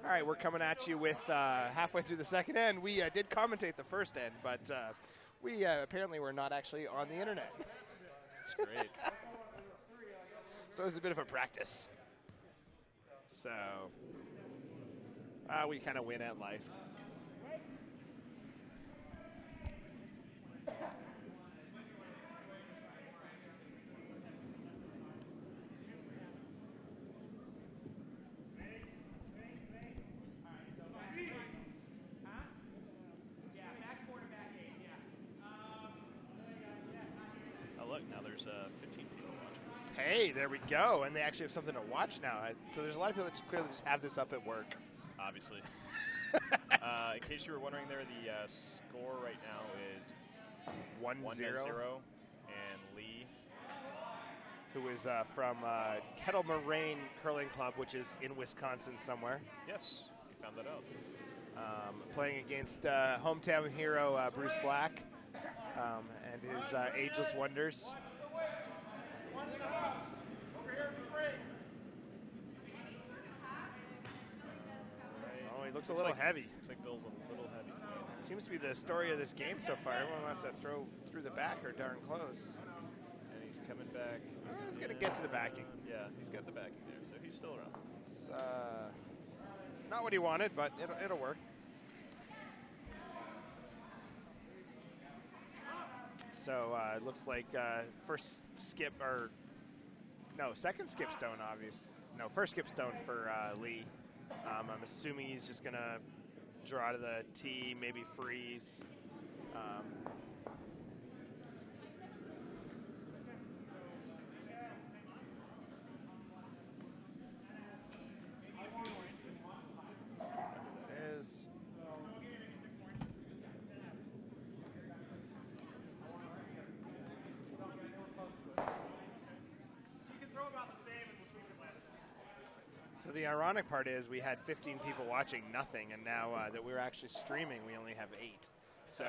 All right, we're coming at you with halfway through the second end. We did commentate the first end, but we apparently were not actually on the internet. That's great. So it was a bit of a practice. So we kind of win at life. Oh, look, now there's 15 people watching. Hey, there we go. And they actually have something to watch now. So there's a lot of people that just clearly just have this up at work. Obviously. In case you were wondering there, the score right now is 1-0. And Lee, who is from Kettle Moraine Curling Club, which is in Wisconsin somewhere. Yes, we found that out. Playing against hometown hero Bruce Black and his Ageless Wonders. Oh, he looks a little heavy. Looks like Bill's a little heavy. Seems to be the story of this game so far. Everyone wants to throw through the back or darn close. And he's coming back. He's going to get to the backing. Yeah, he's got the backing there, so he's still around. It's not what he wanted, but it'll work. So it looks like first skip, or no, second skip stone, obvious. No, first skip stone for Lee. I'm assuming he's just going to draw to the tee, maybe freeze. Is so the ironic part is we had 15 people watching nothing, and now that we're actually streaming, we only have 8. So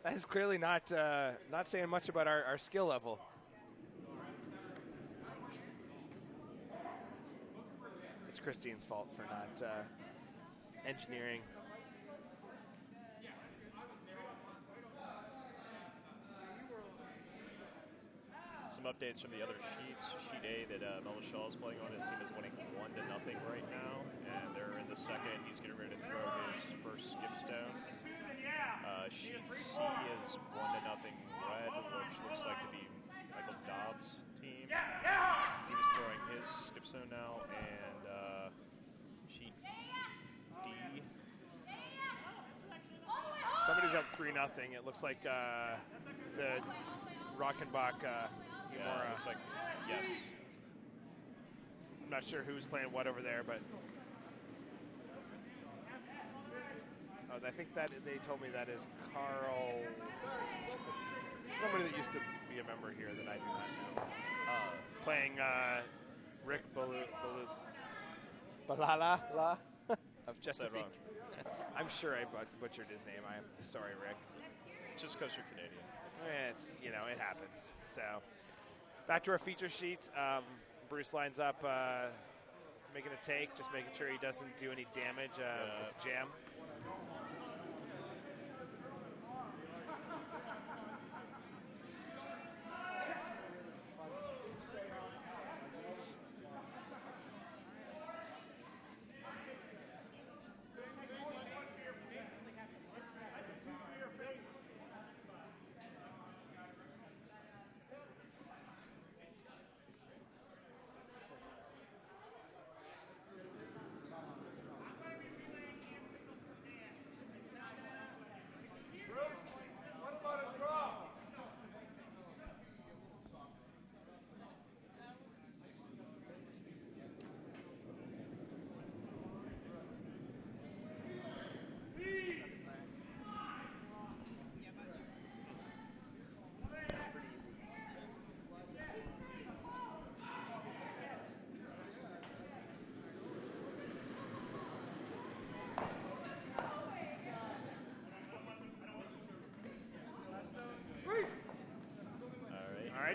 that is clearly not saying much about our skill level. It's Christine's fault for not engineering. Some updates from the other sheets. Sheet A that Melvin Shaw is playing on. His team is winning 1-0 right now, and they're in the second. He's getting ready to throw his first skip stone. Sheet C is 1-0 red, which looks like to be Michael Dobbs' team. He was throwing his skip stone now, and sheet D. Somebody's up 3-0. It looks like the Rockenbach. Yeah, looks like, yes. I'm not sure who's playing what over there, but I think that they told me that is Carl, somebody that used to be a member here that I do not know. Playing Rick Balala of Chesapeake. I'm sure I butchered his name. I'm sorry, Rick. Just because you're Canadian. It's, it happens. So back to our feature sheets. Bruce lines up, making a take, just making sure he doesn't do any damage with jam.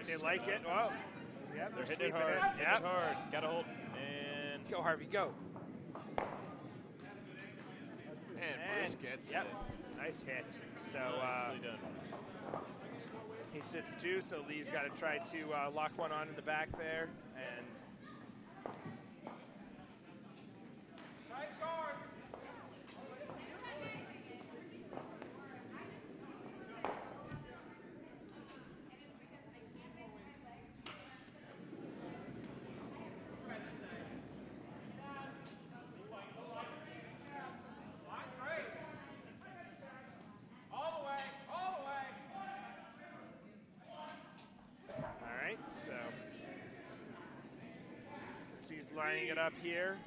They like it. Well, yeah, they're hitting it hard. Yeah, hard. Got to hold. And go, Harvey, go. just gets Yep. it. Nice hit. So Nicely done. he sits 2, so Lee's got to try to lock one on in the back there. And so he's lining it up here.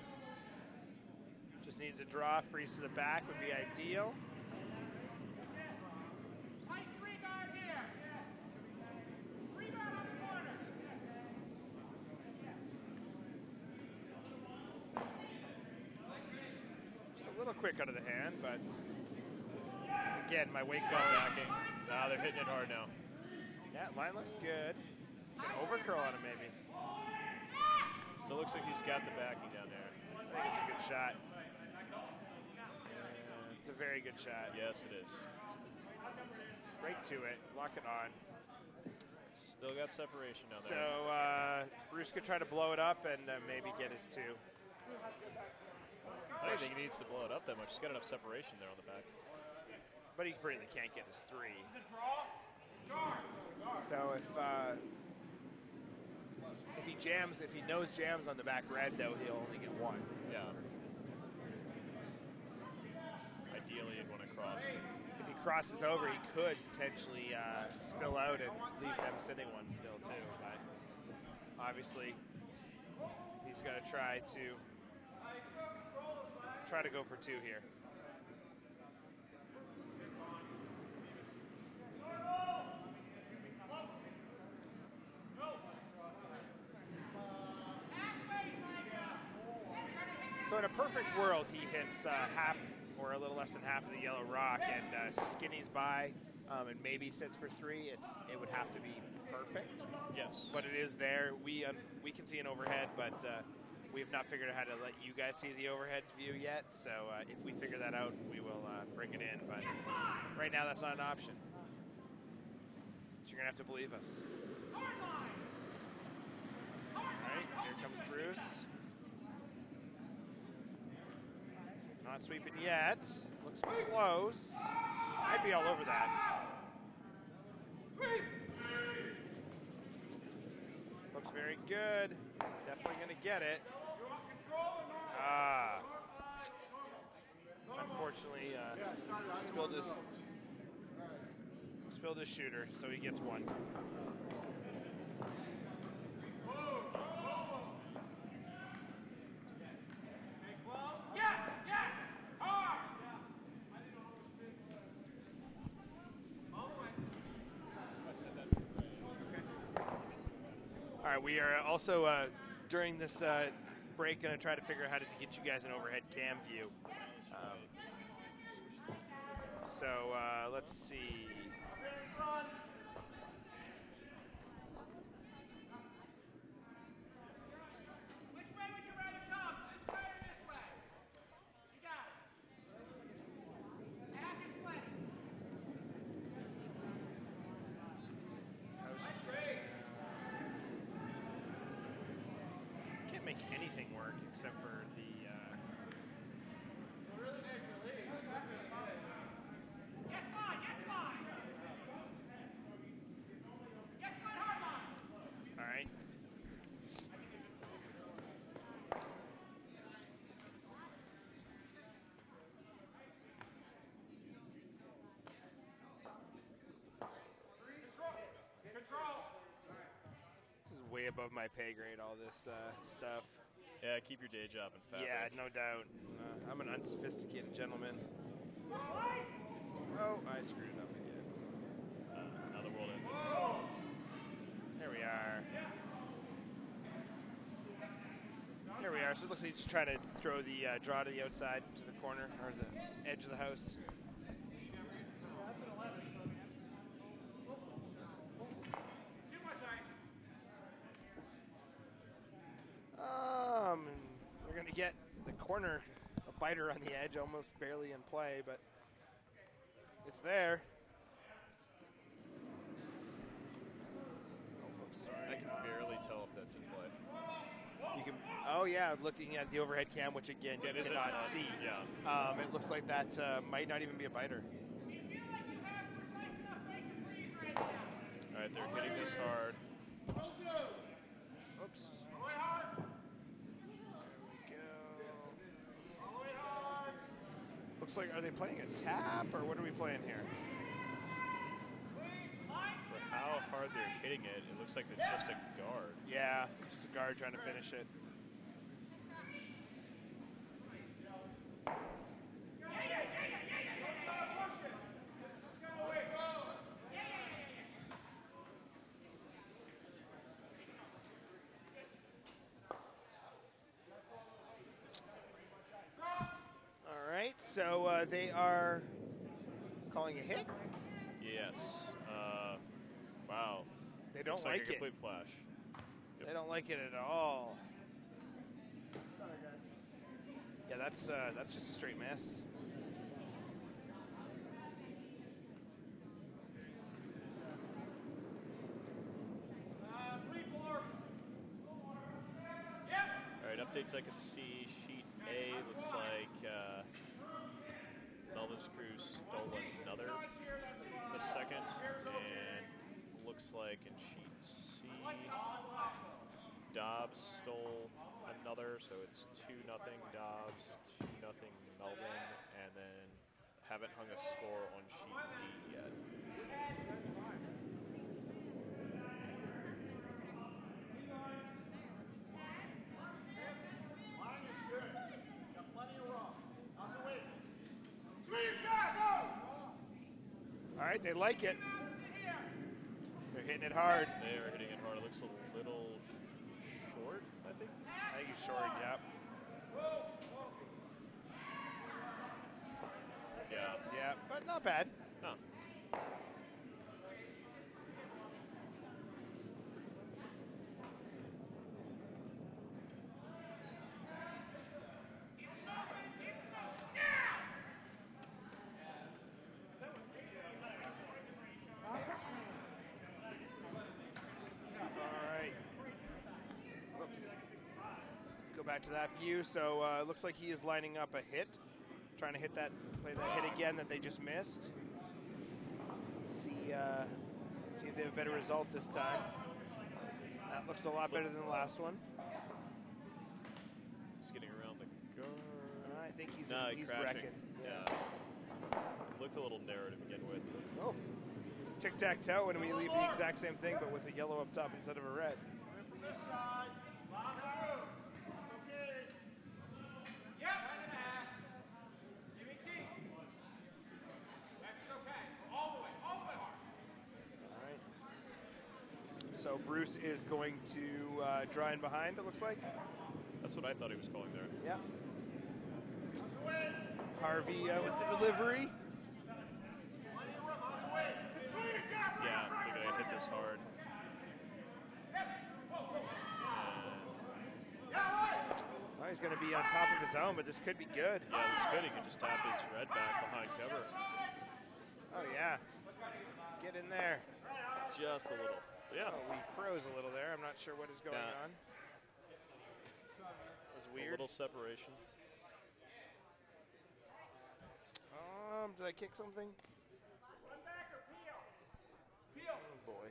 Just needs a draw. Freeze to the back would be ideal. Just a little quick out of the hand, but again, my waist Got backing. Nah, they're hitting it hard now. Yeah, line looks good. It's an overcurl on him, maybe. Still looks like he's got the backing down there. I think it's a good shot. It's a very good shot. Yes, it is. Right to it. Lock it on. Still got separation down there. So Bruce could try to blow it up and maybe get his 2. I don't think he needs to blow it up that much. He's got enough separation there on the back. But he really can't get his 3. So if he jams, if he knows jams on the back red, though, he'll only get 1. Yeah. Ideally, you'd want to cross. If he crosses over, he could potentially spill out and leave them sitting 1 still, too. But obviously, he's going to try to go for 2 here. So in a perfect world, he hits half or a little less than half of the yellow rock and skinnies by and maybe sits for 3. It would have to be perfect. Yes. But it is there. We can see an overhead, but we have not figured out how to let you guys see the overhead view yet. So if we figure that out, we will bring it in. But right now, that's not an option. So you're going to have to believe us. All right, here comes Bruce. Not sweeping yet. Looks close. I'd be all over that. Looks very good. Definitely going to get it. Unfortunately, spilled his shooter, so he gets 1. All right, we are also, during this break, going to try to figure out how to get you guys an overhead cam view. So let's see. Which way would you rather come? This way or this way? You got it. Back is plenty. Can't make anything work except for the. Yes, fine. Yes, fine. Yes, fine, hard line. All right. Control. This is way above my pay grade, all this stuff. Yeah, keep your day job in fabric. Yeah, no doubt. I'm an unsophisticated gentleman. Oh, I screwed it up again. Now the world ended. There we are. There we are. So it looks like he's trying to throw the draw to the outside, to the corner, or the edge of the house. We're going to get the corner, a biter on the edge, almost barely in play, but It's there. Oh, oops, sorry. I can barely tell if that's in play. You can. Oh yeah, looking at the overhead cam, which again Yeah, you cannot see. Yeah. It looks like that might not even be a biter. All right, they're hitting this hard. Oops. There we go. Looks like, are they playing a tap or what are we playing here? For how hard they're hitting it, it looks like it's just a guard. Yeah, just a guard trying to finish it. All right, so they are calling a hit. Yes. Wow. They don't Looks like a it. complete flash. They don't like it at all. Yeah, that's just a straight miss. All right, updates I can see. Sheet A looks like Melvin's crew stole another in the second, and looks like in sheet C, Dobbs stole another, so it's 2-0 Dobbs, 2-0 Melvin, and then haven't hung a score on sheet D yet. All right, they like it. They're hitting it hard. They are hitting it hard. It looks a little short, I think. I think he's short, yep. Yeah. Yeah, but not bad. No. Back to that view. So it looks like he is lining up a hit, trying to play that hit again that they just missed. See if they have a better result this time. That looks a lot better than the last one. He's getting around the guard. I think he's crashing. wrecking. Yeah. It looked a little narrow to begin with. Oh, tic-tac-toe, and we leave the exact same thing, but with a yellow up top instead of a red. So Bruce is going to draw in behind, it looks like. That's what I thought he was calling there. Yeah. Harvey with the delivery. Yeah, they're going to hit this hard. Oh, he's going to be on top of his own, but this could be good. Yeah, this could. He could just tap his red back behind cover. Oh, yeah. Get in there. Just a little. Yeah. Oh, we froze a little there. I'm not sure what is going on. It was weird. A little separation. Did I kick something? Oh, boy.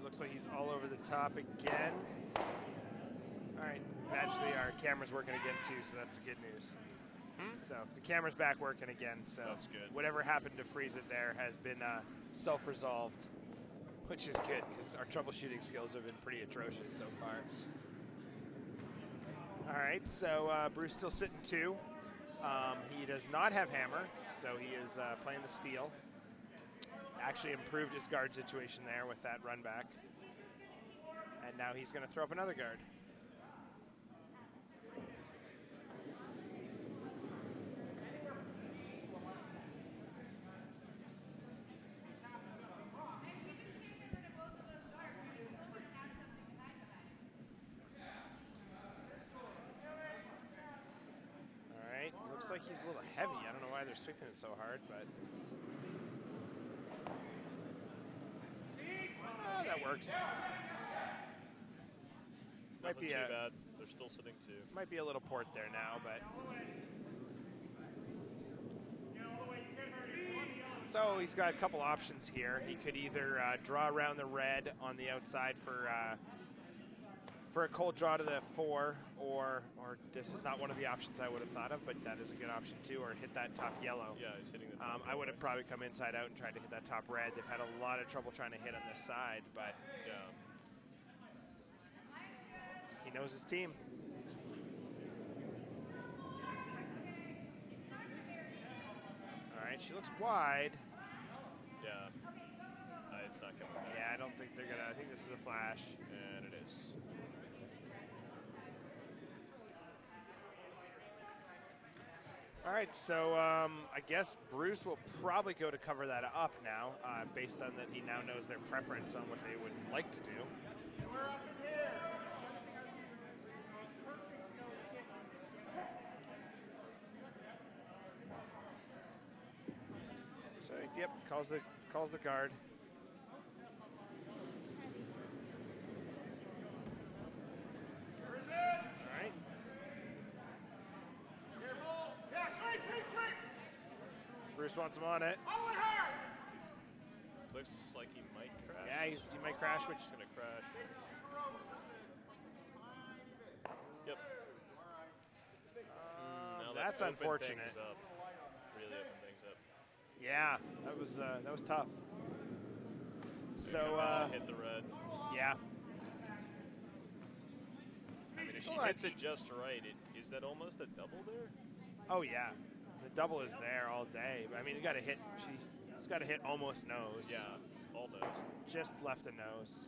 Looks like he's all over the top again. All right, naturally our camera's working again too, so that's good news. So the camera's back working again, so that's good. Whatever happened to freeze it there has been self-resolved, which is good because our troubleshooting skills have been pretty atrocious so far. All right, so Bruce still sitting 2. He does not have hammer, so he is playing the steel. actually improved his guard situation there with that run back. And now he's going to throw up another guard. All right, looks like he's a little heavy. I don't know why they're sweeping it so hard, but that works. Might Nothing be too bad. They're still sitting 2. Might be a little port there now, but so he's got a couple options here. He could either draw around the red on the outside for a cold draw to the 4, or this is not one of the options I would have thought of, but that is a good option too, or hit that top yellow. Yeah, he's hitting the top I would have probably come inside out and tried to hit that top red. They've had a lot of trouble trying to hit on this side, but yeah. He knows his team. All right, she looks wide. Yeah. It's not coming back. Yeah, I don't think they're gonna. I think this is a flash. And it is. All right, so I guess Bruce will probably go to cover that up now, based on that he now knows their preference on what they would like to do. So yep, calls the guard. All right. Bruce wants him on it. Looks like he might crash. Yeah, he might crash, which is going to crash. Yep. That's unfortunate. Really open things up. Yeah, that was tough. So hit the red. Yeah. I mean, if she hits it just right, is that almost a double there? Oh yeah, the double is there all day. I mean, you got to hit. She's got to hit almost nose. Yeah, all nose. Just left the nose.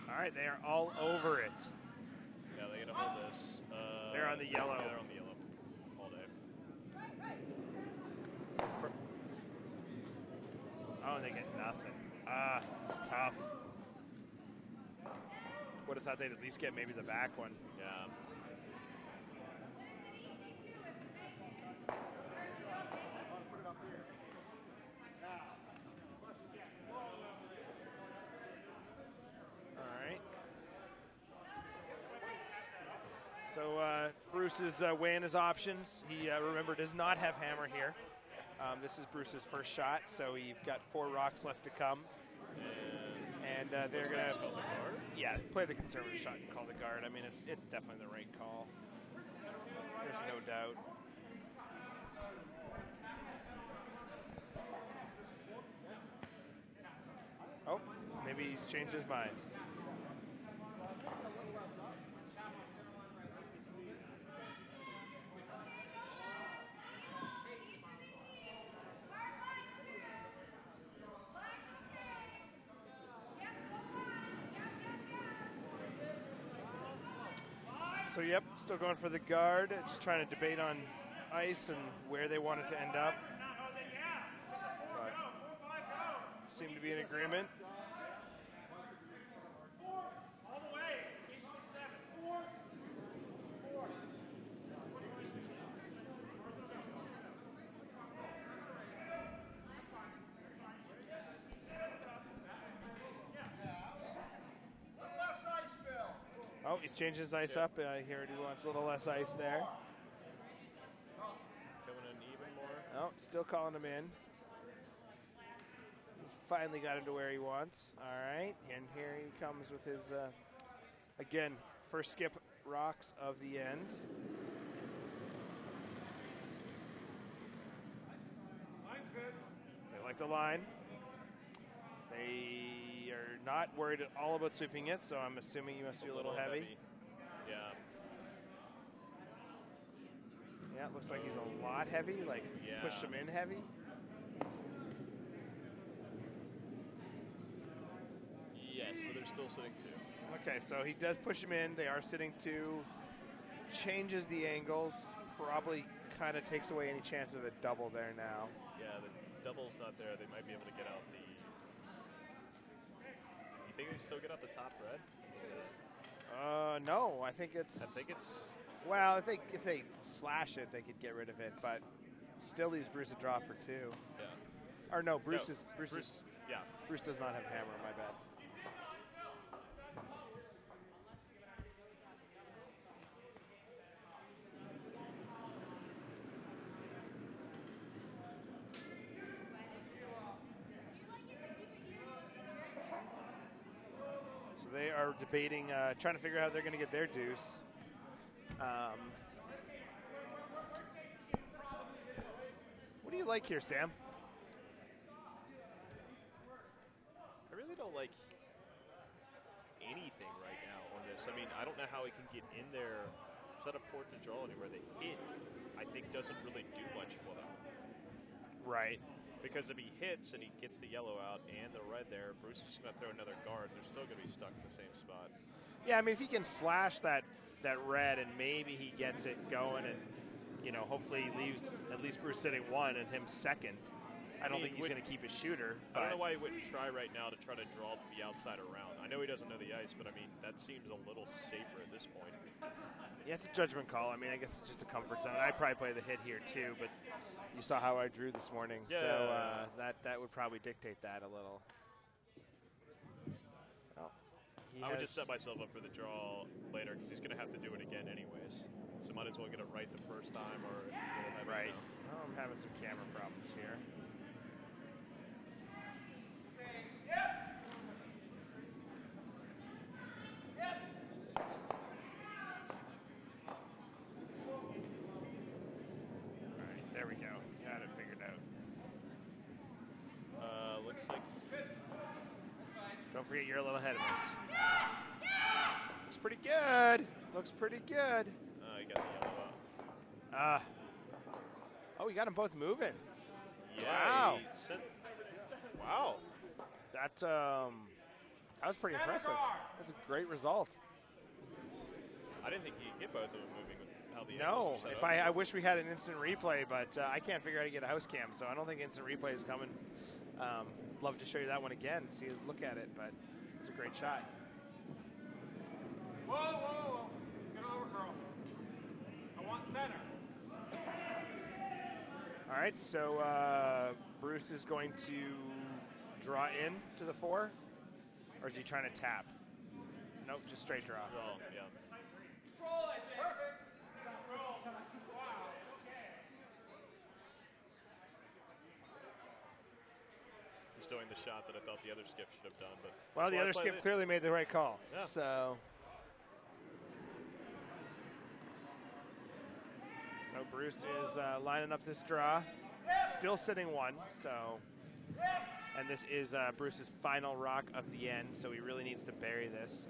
All right, they are all over it. Yeah, they gotta hold this. They're on the yellow. Yeah, they're on the yellow all day. Oh, and they get nothing. It's tough. Would have thought they'd at least get maybe the back one. Yeah. So Bruce is weighing his options. He, remember, does not have hammer here. This is Bruce's first shot, so he's got 4 rocks left to come. And they're going to play the conservative shot and call the guard. I mean, it's definitely the right call. There's no doubt. Oh, maybe he's changed his mind. So, yep, still going for the guard, just trying to debate on ice and where they want it to end up. But seem to be in agreement. Oh, he's changing his ice up. I hear he wants a little less ice there. Coming in even more. Oh, still calling him in. He's finally got him to where he wants. All right, and here he comes with his, again, first skip rocks of the end. Line's good. They like the line. They are not worried at all about sweeping it, so I'm assuming you must be a little heavy. Yeah. Yeah, it looks like he's a lot heavy, like pushed him in heavy. Yes, but they're still sitting 2. Okay, so he does push him in. They are sitting 2. Changes the angles. Probably kind of takes away any chance of a double there now. Yeah, the double's not there. They might be able to get out the... You think they still get out the top red? No, I think it's... Well, I think if they slash it, they could get rid of it, but still leaves Bruce a draw for 2. Yeah. Or no, Bruce does not have hammer, my bad. So they are debating, trying to figure out how they're going to get their deuce. What do you like here, Sam? I really don't like anything right now on this. I mean, I don't know how he can get in there. Set a port to draw anywhere. The hit, I think, doesn't really do much for them. Right. Because if he hits and he gets the yellow out and the red there, Bruce is just going to throw another guard. They're still going to be stuck in the same spot. Yeah, I mean, if he can slash that red and maybe he gets it going and, you know, hopefully he leaves at least Bruce sitting 1 and him second. I don't think he's going to keep his shooter. I don't know why he wouldn't try right now to try to draw to the outside around. I know he doesn't know the ice, but, I mean, that seems a little safer at this point. Yeah, it's a judgment call. I mean, I guess it's just a comfort zone. I'd probably play the hit here, too, but you saw how I drew this morning, yeah. So that would probably dictate that a little. Well, I would just set myself up for the draw later because he's going to have to do it again anyways. So might as well get it right the first time, or if he's a little heavy. Right. Oh, I'm having some camera problems here. Don't forget you're a little ahead of us. Looks pretty good. Looks pretty good. You got the yellow out. Oh, we got them both moving. Yeah. Wow. Wow. That was pretty impressive. That's a great result. I didn't think you could get both of them moving with how the No. angles were set If up. I wish we had an instant replay, but I can't figure out how to get a house cam, so I don't think instant replay is coming. Love to show you that one again, look at it, but it's a great shot. Whoa, whoa, whoa. Get over, girl. I want center. All right, so Bruce is going to draw in to the 4, or is he trying to tap? Nope, just straight draw. Draw, yeah. Roll it, perfect. Roll. Wow, okay. He's doing the shot that I thought the other skip should have done, but well, the other skip clearly made the right call. Yeah. So Bruce is lining up this draw, still sitting 1. So, and this is Bruce's final rock of the end. So he really needs to bury this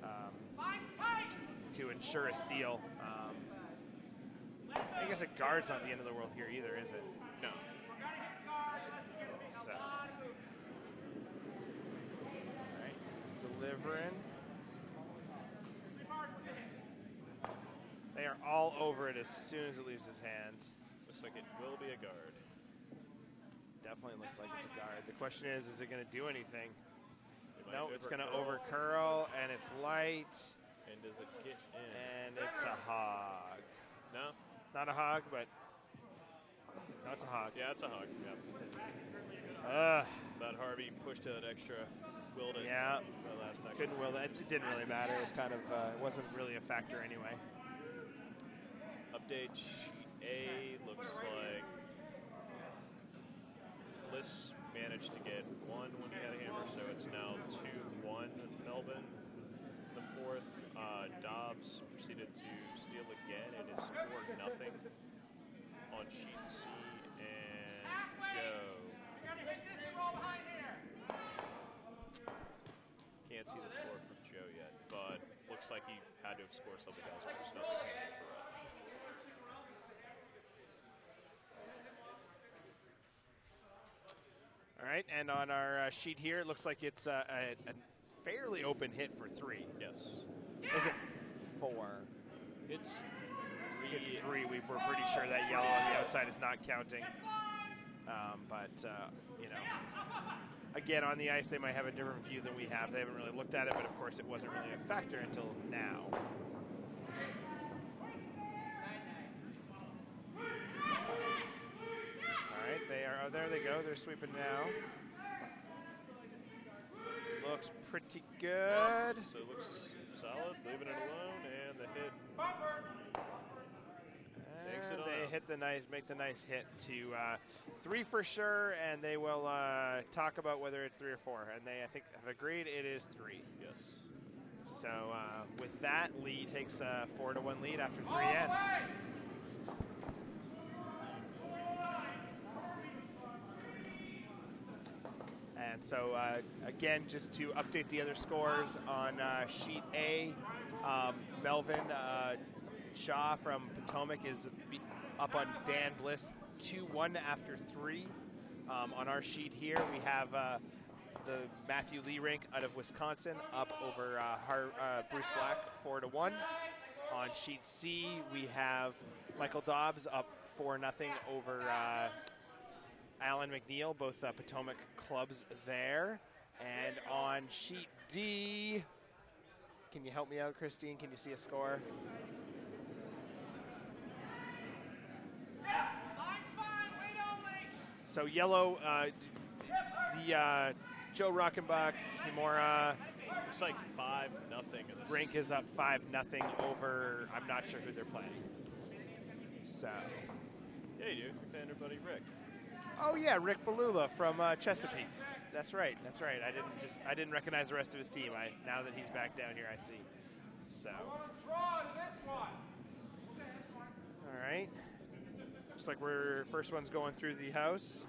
to ensure a steal. I guess a guard's not the end of the world here either, is it? No. So. Delivering. They are all over it as soon as it leaves his hand. Looks like it will be a guard. Definitely looks like it's a guard. The question is it going to do anything? No, it's going to over curl, and it's light. And does it get in? And it's a hog. No? Not a hog, but no, it's a hog. Yeah, it's a hog. Yeah. That Harvey pushed it extra. Willed it. Yeah. Last second. Couldn't will it. It didn't really matter. It was kind of, it wasn't really a factor anyway. Update sheet A looks like Bliss managed to get 1 when he had a hammer, so it's now 2-1 Melbourne. The 4th, Dobbs proceeded to steal again. It is 4-0 on sheet C, and Joe. You're gonna hit this and roll behind here. can't see the score from Joe yet, but looks like he had to have scored something else. There's nothing hanging for it. All right, and on our sheet here, it looks like it's a fairly open hit for 3. Yes. Is it 4? It's 3. It's 3. We're pretty sure that yellow on the outside is not counting. You know, again, on the ice, they might have a different view than we have. They haven't really looked at it, but of course, it wasn't really a factor until now. All right, they are. Oh, there they go. They're sweeping now. Looks pretty good. So it looks solid, leaving it alone, and the hit. And they make the nice hit to 3 for sure, and they will talk about whether it's 3 or 4. And they, I think, have agreed it is 3. Yes. So with that, Lee takes a 4-1 lead after 3 ends. And so, again, just to update the other scores on Sheet A, Melvin Shaw from Potomac is up on Dan Bliss 2-1 after 3. On our sheet here, we have the Matthew Lee Rink out of Wisconsin up over Bruce Black 4-1. On Sheet C, we have Michael Dobbs up 4-0 over Alan McNeil, both Potomac clubs there. And on Sheet D, can you help me out, Christine? Can you see a score? So yellow, the Joe Rockenbach, Kimura. Looks like 5-0 in this. Rink is up 5-0 over, I'm not sure who they're playing. So. Yeah, you do. Your fan, buddy Rick. Oh yeah, Rick Balula from Chesapeake. That's right. I didn't recognize the rest of his team. Now that he's back down here, I see. So. All right. Looks like we're first one's going through the house.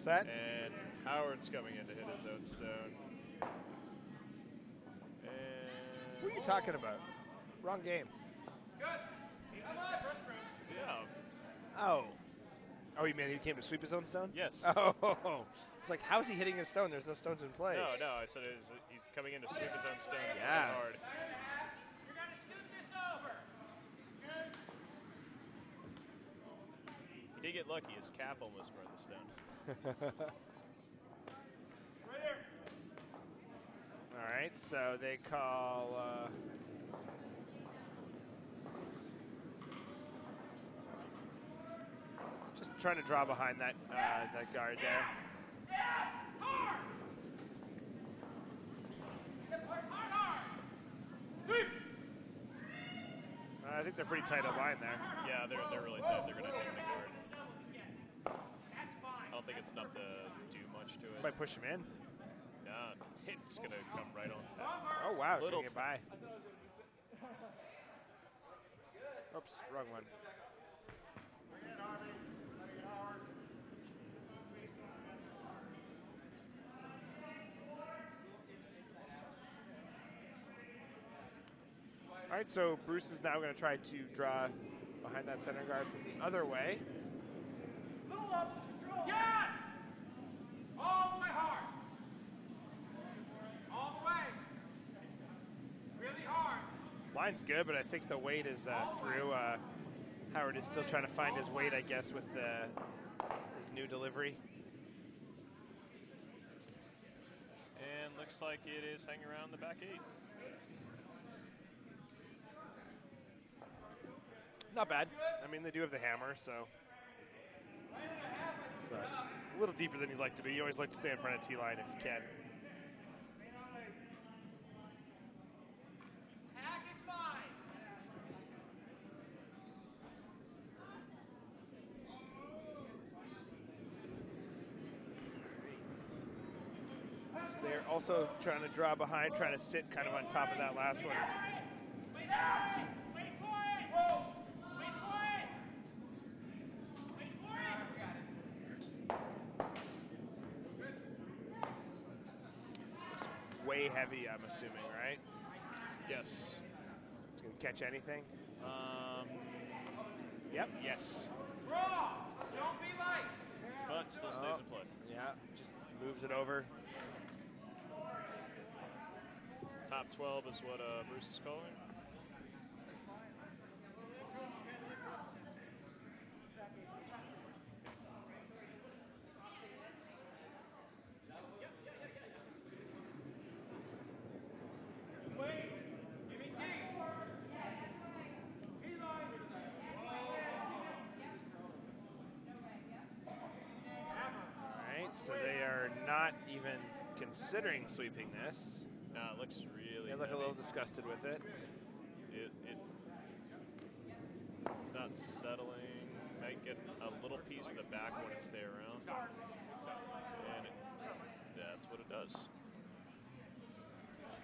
That? And Howard's coming in to hit his own stone. And what are you talking about? Wrong game. Good. Yeah. Oh, you mean he came to sweep his own stone? Yes. Oh, it's like, how's he hitting his stone? There's no stones in play. No, I said he's coming in to sweep his own stone. Yeah. Hard. You're going to scoot this over. He did get lucky. His cap almost burned the stone. Right here. All right, so they call. Just trying to draw behind that that guard there. Hard. Hard. Sweep. I think they're pretty tight on line there. Yeah, they're really tight. They're going to hit the guard. I don't think it's enough to do much to it. Might push him in. Yeah, it's going to come right on. Oh, wow. Little Get by. Oops, wrong one. All right, so Bruce is now going to try to draw behind that center guard from the other way. Little up. Yes! All the way hard. All the way. Really hard. Line's good, but I think the weight is through. Howard is still trying to find his weight, I guess, with his new delivery. And looks like it is hanging around the back 8. Not bad. I mean, they do have the hammer, so. But a little deeper than you'd like to be. You always like to stay in front of T-line if you can. Hack they're also trying to draw behind, trying to sit kind of on top of that last one. Wait for it! Wait for it! Wait for it! Wait for it! Looks way heavy, I'm assuming, right? Yes. Can catch anything? Yep. Yes. Draw! Don't be light! But still stays in play. Yeah, just moves it over. Top 12 is what Bruce is calling. Give me T! Alright, so they are not even considering sweeping this. No, it looks really They look a heavy. little disgusted with it. It's not settling. Might get a little piece in the back when it stay around. And that's what it does.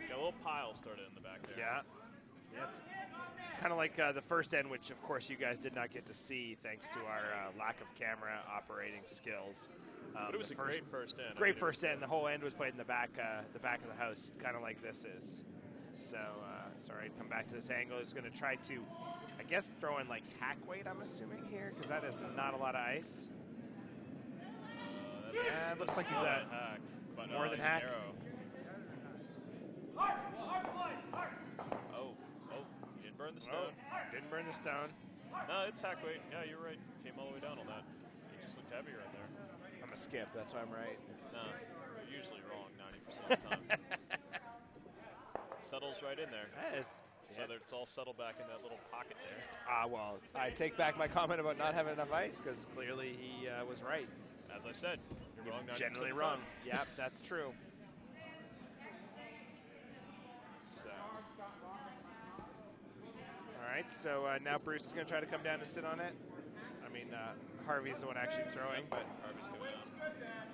Got a little pile started in the back there. Yeah. Yeah, it's kind of like the first end, which of course you guys did not get to see thanks to our lack of camera operating skills. But it was a great first end. Great first end. The whole end was played in the back of the house, kind of like this is. So, sorry, come back to this angle. He's going to try to, I guess, throw in like hack weight, I'm assuming here, because that is not a lot of ice. Yeah, it looks like he's hack, but more than he's hack. narrow. Hard play! Hard! Oh, he didn't burn the stone. Didn't burn the stone. No, it's hack weight. Yeah, you're right. Came all the way down on that. He just looked heavier in there. I'm a skip, that's why I'm right. No, you're usually wrong 90% of the time. Settles right in there. That is. So that it's all settled back in that little pocket there. Well, I take back my comment about not having enough ice because clearly he was right. As I said, you're wrong 90% Generally of the wrong. time. Yep, that's true. So. All right, so now Bruce is going to try to come down and sit on it. I mean, Harvey's the one actually throwing, but Harvey's coming down.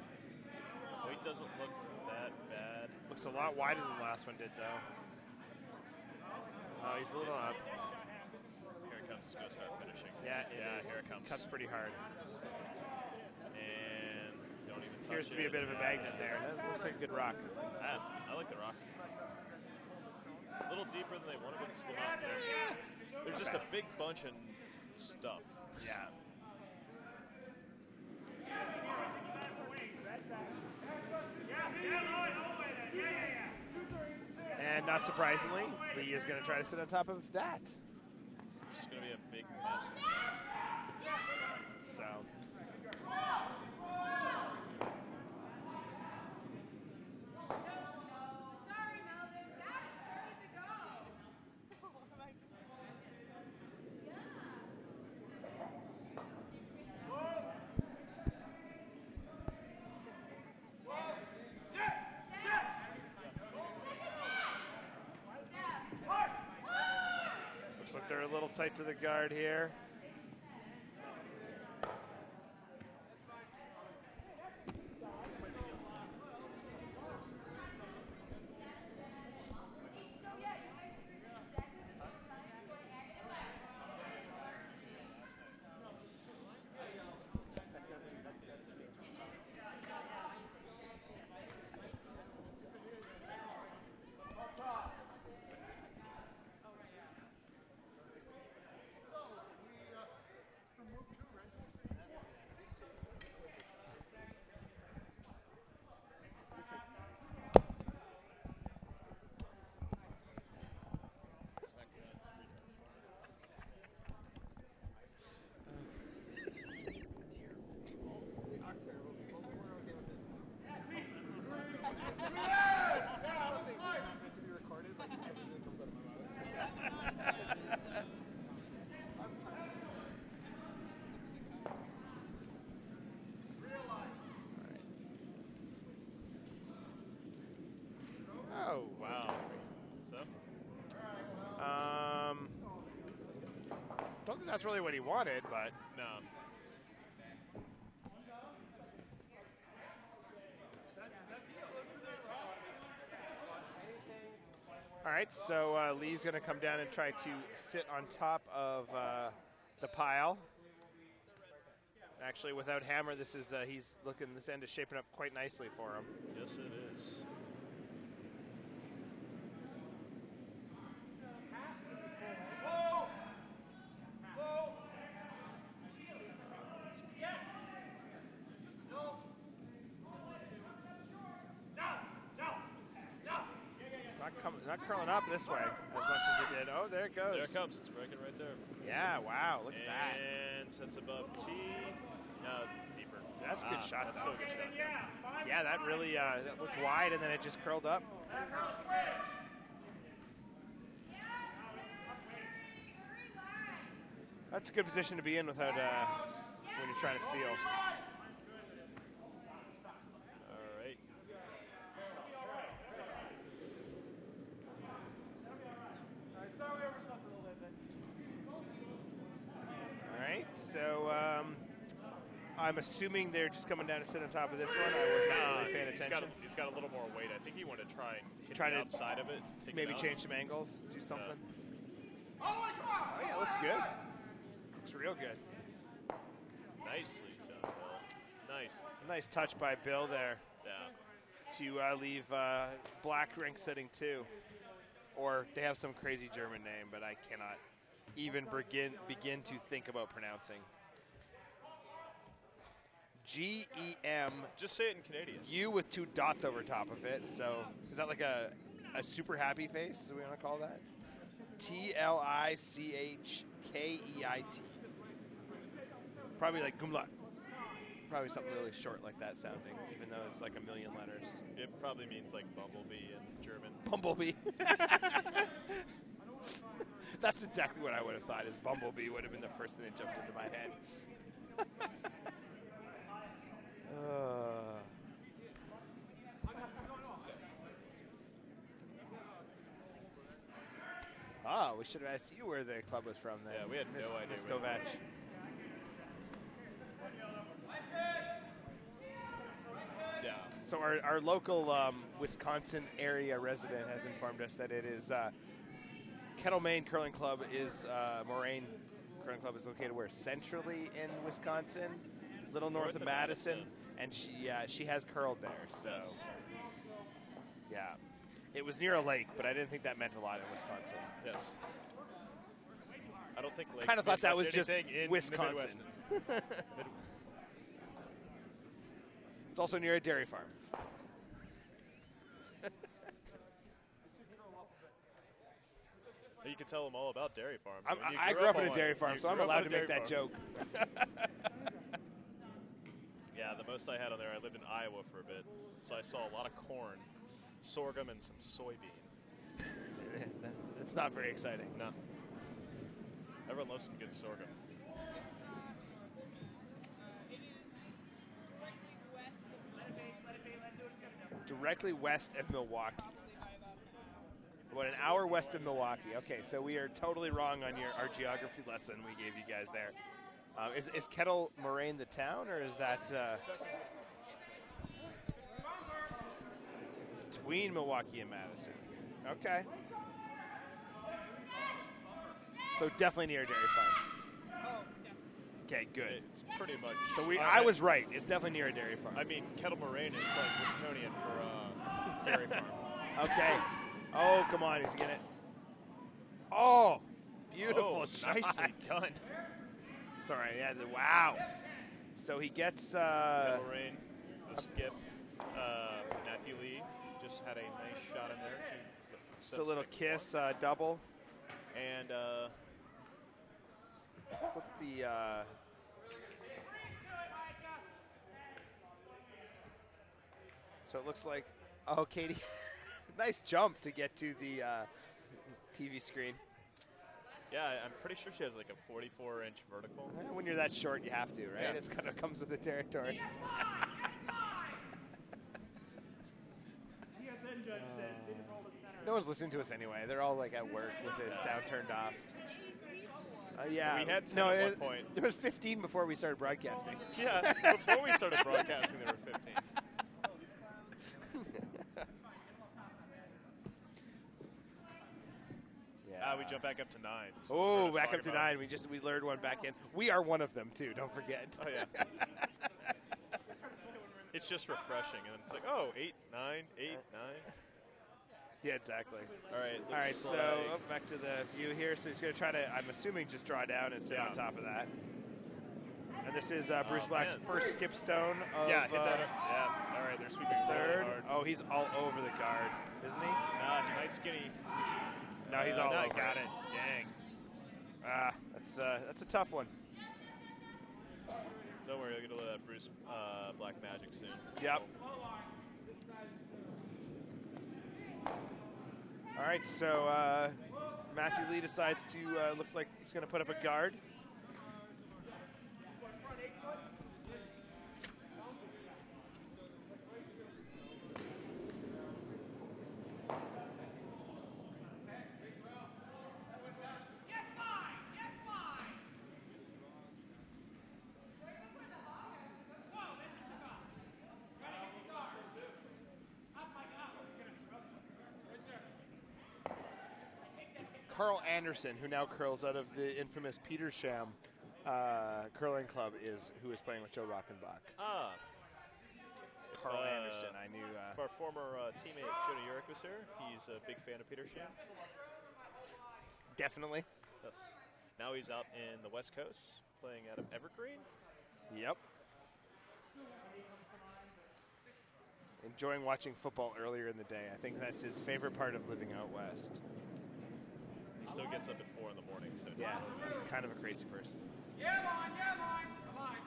Weight doesn't look that bad. looks a lot wider than the last one did, though. Oh, he's a little up. Here it comes. It's going to start finishing. Yeah, it is. Here it comes. Cuts pretty hard. And don't even touch Appears to be a bit of a magnet there. That looks like a good rock. I like the rock. A little deeper than they wanted, but it's still not there. There's just a big bunch of stuff. Yeah. And not surprisingly, Lee is going to try to sit on top of that. It's going to be a big mess. So. Sorry, Melvin. Got it. Where did it go? Looks like they're a little tight to the guard here. Oh, Wow. So? Don't think that's really what he wanted, but No. All right, so Lee's going to come down and try to sit on top of the pile. Actually, without Hammer, this is this end is shaping up quite nicely for him. Yes, it is. Not curling up this way as much as it did. Oh, there it goes. There it comes. It's breaking right there. Yeah, wow, look at that. And sets above T. No, deeper. That's a good shot, that's though. still a good shot. Yeah, that really that looked wide, and then it just curled up. That's a good position to be in without when you're trying to steal. All right. All right, so I'm assuming they're just coming down to sit on top of this one. I wasn't really paying attention. He's got a little more weight. I think he wanted to try and hit Try the to outside of it. Maybe change some angles, do something. Oh yeah, looks good. Looks real good. Nicely done, Bill. Nice. Nice touch by Bill there. Yeah. To leave black rink sitting 2. Or they have some crazy German name, but I cannot even begin to think about pronouncing. GEM. Just say it in Canadian. U with 2 dots over top of it. So is that like a super happy face? Do we want to call that? TLICHKEIT. Probably like Gumla. Probably something really short like that sounding, even though it's like a million letters. It probably means like bumblebee in German. Bumblebee. That's exactly what I would have thought, is bumblebee would have been the first thing that jumped into my head. Oh, we should have asked you where the club was from then. Yeah, we had no idea. Miss Kovac. Yeah. So our local Wisconsin area resident has informed us that it is Kettle Maine Curling Club is Moraine Curling Club is located where? Centrally in Wisconsin, little north of Madison, and she has curled there. So yeah, it was near a lake, but I didn't think that meant a lot in Wisconsin. Yes. I don't think lakes kind of thought that was just in Wisconsin. It's also near a dairy farm. You can tell them all about dairy farms. I grew up in a dairy farm, so I'm allowed to make that joke. Yeah, the most I had on there, I lived in Iowa for a bit, so I saw a lot of corn, sorghum, and some soybean. It's not very exciting. No. Everyone loves some good sorghum. Directly west of Milwaukee. About an hour west of Milwaukee. Okay, so we are totally wrong on our geography lesson we gave you guys there. Is Kettle Moraine the town, or is that between Milwaukee and Madison? Okay. So definitely near a dairy farm. Okay, good. It's pretty much. So I was right. It's definitely near a dairy farm. I mean, Kettle Moraine is like Wisconian for dairy farm. Okay. Oh, come on. He's going to. Oh, beautiful shot. Nicely done. Sorry, yeah, wow. So he gets. Kettle Moraine, the skip. Matthew Lee just had a nice shot in there. Just a little kiss, double. And. Flip the. So it looks like. Oh, Katie. Nice jump to get to the TV screen. Yeah, I'm pretty sure she has like a 44-inch vertical. When you're that short, you have to, right? Yeah. It's kind of comes with the territory. No one's listening to us anyway. They're all like at work with the sound turned off. Yeah. We had 10 at one point. There was 15 before we started broadcasting. Yeah, before we started broadcasting, there were 15. now we jump back up to 9. So Oh, back up to 9. We lured one back in. We are one of them too. Don't forget. Oh yeah. It's just refreshing, and it's like, oh, 8, 9, 8, 9. Yeah, exactly. All right. All right. So back to the view here. So he's going to try to, I'm assuming, just draw down and sit on top of that. And this is Bruce Black's first skip stone. Of, hit that. Yeah. All right. They're sweeping third. Really hard. Oh, he's all over the guard, isn't he? He might skinny. No, he's all over. Got it. Dang. That's a tough one. Don't worry, I'll get a little of that Bruce Black magic soon. Yep. All right, so Matthew Lee decides to, looks like he's going to put up a guard. Carl Anderson, who now curls out of the infamous Petersham curling club, is who is playing with Joe Rockenbach. Carl Anderson, I knew. If our former teammate Jody Urich was here, he's a big fan of Petersham. Definitely. Yes. Now he's out in the West Coast playing out of Evergreen. Yep. Enjoying watching football earlier in the day. I think that's his favorite part of living out west. He still gets up at 4 in the morning, so yeah, he's kind of a crazy person. Come on.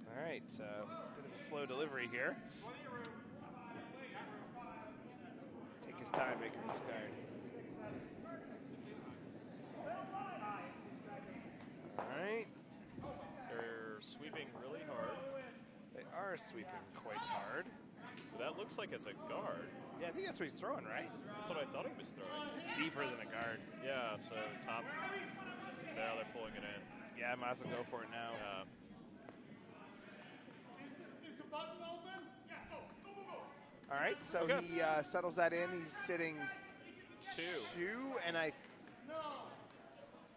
All right, bit of a slow delivery here. Take his time making this card. All right. They're sweeping really hard. They are sweeping quite hard. Well, that looks like it's a guard. Yeah, I think that's what he's throwing, right? That's what I thought he was throwing. It's deeper than a guard. Yeah, so top. There, they're pulling it in. Yeah, I might as well go for it now. Yeah. Is the button open? Yeah, go. All right, so he settles that in. He's sitting 2, and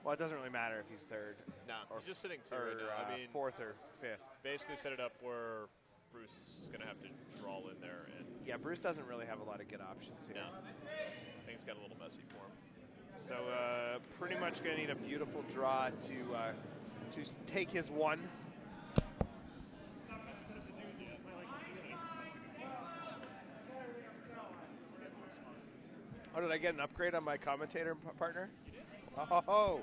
well, it doesn't really matter if he's third. No, he's just sitting 2 or right now. I mean, 4th or 5th. Basically set it up where Bruce is going to have to draw in there. And yeah, Bruce doesn't really have a lot of good options here. No. I think it's got a little messy for him. So pretty much going to need a beautiful draw to take his 1. Oh, did I get an upgrade on my commentator partner? You did. Oh.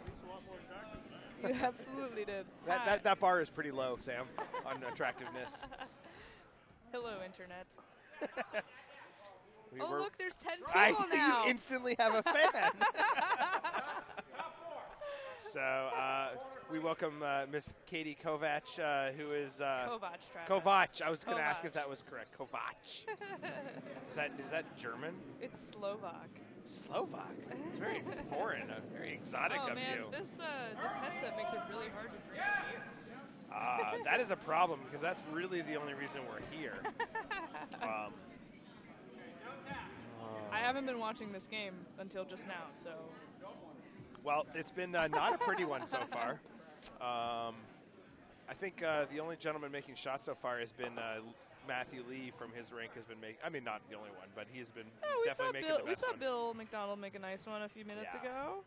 It's a lot more attractive than I am. You absolutely did. That bar is pretty low, Sam, on attractiveness. Hello, Internet. Look, there's 10 people now. You instantly have a fan. So we welcome Miss Katie Kovac, who is Kovac. I was going to ask if that was correct. Kovac. Is that German? It's Slovak. Slovak. It's very foreign, very exotic of man, you. This headset makes it really hard to drink beer. That is a problem because that's really the only reason we're here. I haven't been watching this game until just now, so. Well, it's been not a pretty one so far. I think the only gentleman making shots so far has been Matthew Lee from his rank has been making. I mean, not the only one, but he's been definitely making the best one. We saw Bill McDonald make a nice one a few minutes ago.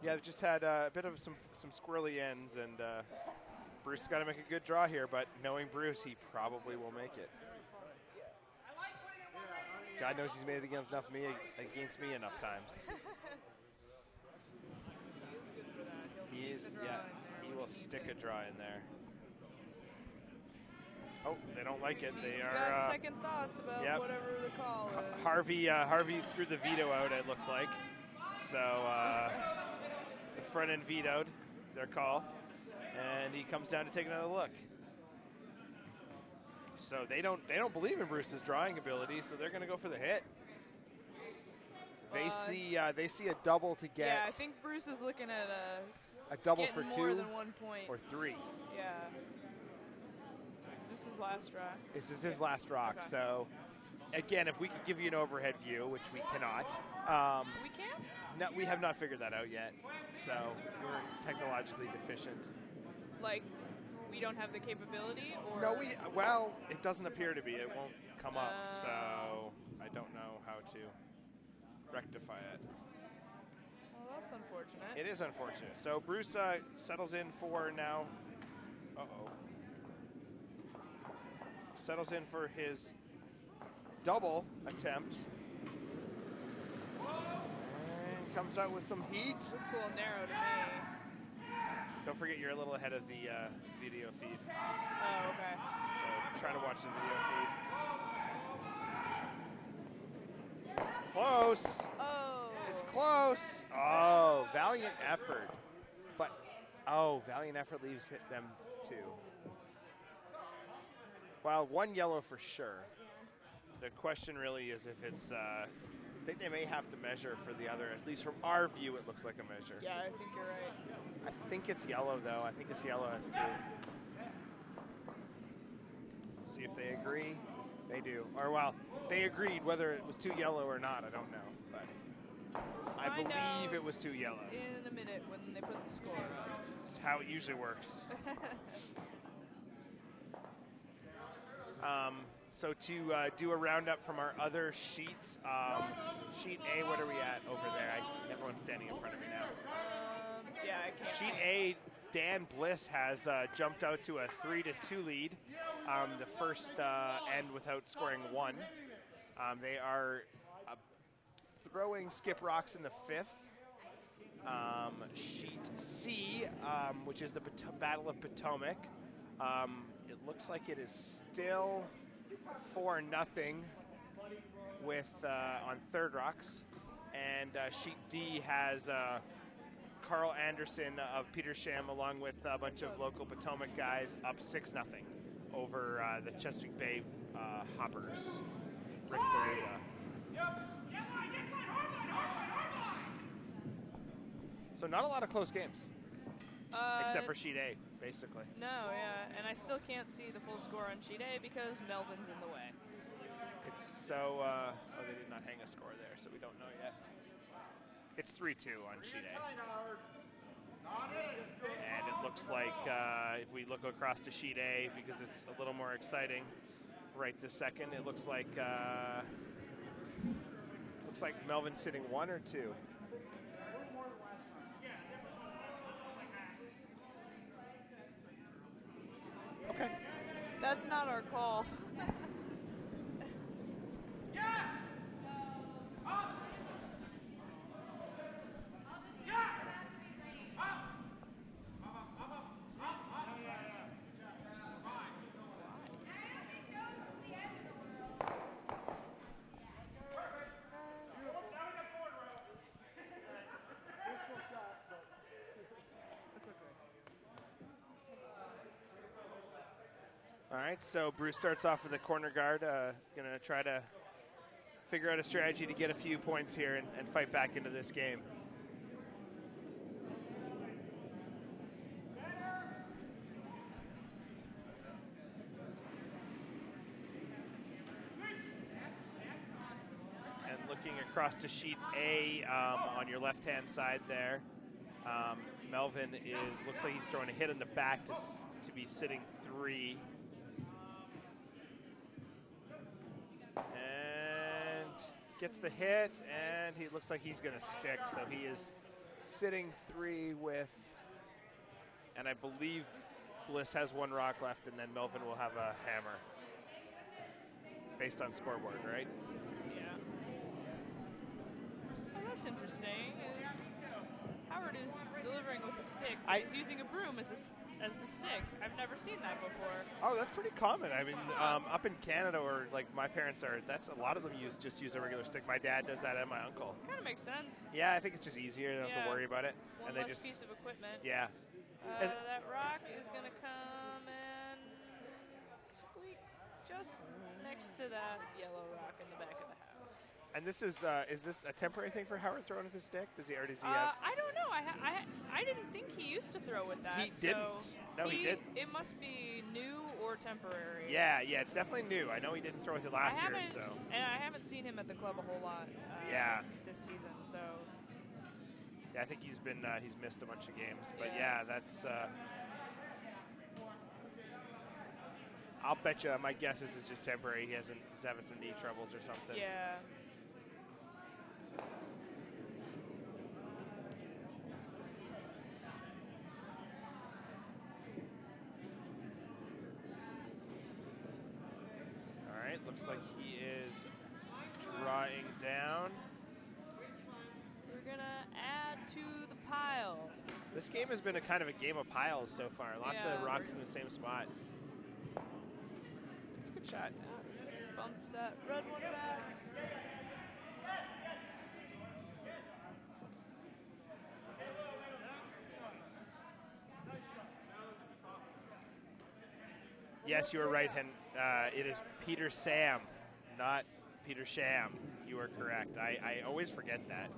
Yeah, just had a bit of some squirrely ends, and Bruce has got to make a good draw here. But knowing Bruce, he probably will make it. God knows he's made it against me enough times. He is good for that. He will stick a draw in there. Oh, they don't like it. He's got second thoughts about whatever the call is. Harvey threw the veto out, it looks like. So the front end vetoed their call, and he comes down to take another look. So they don't believe in Bruce's drawing ability, so they're going to go for the hit. They see a double to get. Yeah, I think Bruce is looking at a double for 2 more than 1 point or 3. Yeah. Is this his last draw? This is his last rock. Okay. So again, if we could give you an overhead view, which we cannot. We can't? No, we have not figured that out yet. So we're technologically deficient. Like, we don't have the capability, or No, well, it doesn't appear to be. It won't come up, so I don't know how to rectify it. Well, that's unfortunate. It is unfortunate. So Bruce settles in for now. Uh-oh. Settles in for his double attempt. And comes out with some heat. Looks a little narrow to me. Don't forget you're a little ahead of the video feed. Oh, okay. So try to watch the video feed. It's close. Oh. It's close. Oh, valiant effort. But, valiant effort leaves them two. Well, one yellow for sure. The question really is if it's, I think they may have to measure for the other. At least from our view, it looks like a measure. Yeah, I think you're right. I think it's yellow, though. I think it's yellow as two. Let's see if they agree. They do. Or, well, they agreed whether it was too yellow or not. I don't know. But I believe it was too yellow. In a minute when they put the score up. That's how it usually works. So to do a roundup from our other sheets, sheet A, what are we at over there? Everyone's standing in front of me now. Yeah, I can't Sheet see. A, Dan Bliss has jumped out to a 3-2 lead. The first end without scoring one. They are throwing skip rocks in the fifth. Sheet C, which is the Battle of Potomac. It looks like it is still 4-0 with on third rocks, and Sheet D has Carl Anderson of Petersham along with a bunch of local Potomac guys up 6-0 over the Chesapeake Bay Hoppers. Rick Bermuda. So not a lot of close games, except for Sheet A, basically. No, yeah, and I still can't see the full score on Sheet A because Melvin's in the way. It's so, they did not hang a score there, so we don't know yet. It's 3-2 on Sheet A. And it looks like, if we look across to Sheet A, because it's a little more exciting right this second, it looks like Melvin's sitting 1 or 2. Okay. That's not our call. All right, so Bruce starts off with a corner guard. Going to try to figure out a strategy to get a few points here and fight back into this game. And looking across to Sheet A on your left-hand side there, Melvin looks like he's throwing a hit in the back to be sitting 3. And gets the hit, and he looks like he's going to stick. So he is sitting 3 with, and I believe Bliss has 1 rock left, and then Melvin will have a hammer based on scoreboard, right? Yeah. Well, that's interesting. Howard is delivering with a stick. He's using a broom as the stick. I've never seen that before. Oh, that's pretty common. I mean, up in Canada, or like my parents are, that's a lot of them just use a regular stick. My dad does that, and my uncle. Kind of makes sense. Yeah, I think it's just easier. They don't have to worry about it. One and they less just piece of equipment. Yeah. That rock is going to come and squeak just next to that yellow rock in the back of the house. And this is this a temporary thing for Howard throwing with his stick? Does he have? I don't know. I didn't think he used to throw with that. He didn't. No, he didn't. It must be new or temporary. Yeah, it's definitely new. I know he didn't throw with it last year, so. And I haven't seen him at the club a whole lot. This season, so. Yeah, I think he's missed a bunch of games, but yeah, that's. I'll bet you. My guess is it's just temporary. He's having some knee troubles or something. Yeah. All right, looks like he is drawing down. We're gonna add to the pile. This game has been a kind of a game of piles so far. Lots of rocks in the same spot. It's a good shot. Bumped that red one back. Yes, you are right, Hen. It is Peter Sam, not Peter Sham. You are correct. I always forget that.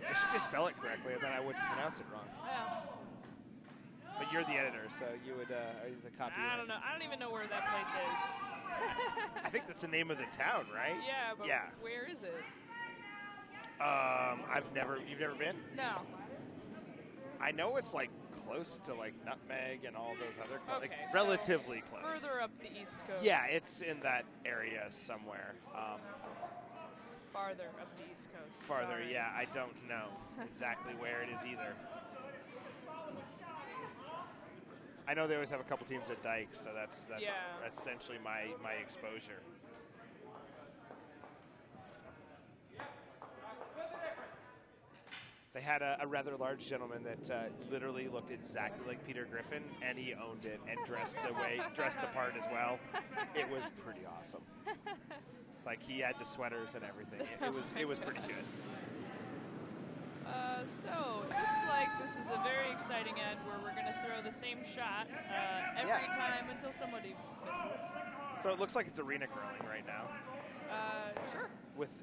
I should just spell it correctly, and then I wouldn't pronounce it wrong. Yeah. But you're the editor, so you would are you the copy? I don't know. I don't even know where that place is. I think that's the name of the town, right? Yeah, but where is it? You've never been? No. I know it's like close to like Nutmeg and all those other Okay, like relatively close. Further up the East Coast. Yeah, it's in that area somewhere. Farther up the East Coast. Farther, Sorry. yeah, I don't know exactly where it is either. I know they always have a couple teams at Dykes, so that's essentially my exposure. They had a rather large gentleman that literally looked exactly like Peter Griffin, and he owned it and dressed the part as well. It was pretty awesome. Like he had the sweaters and everything. It was pretty good. So it looks like this is a very exciting end where we're going to throw the same shot every time until somebody misses. So it looks like it's arena curling right now. Sure.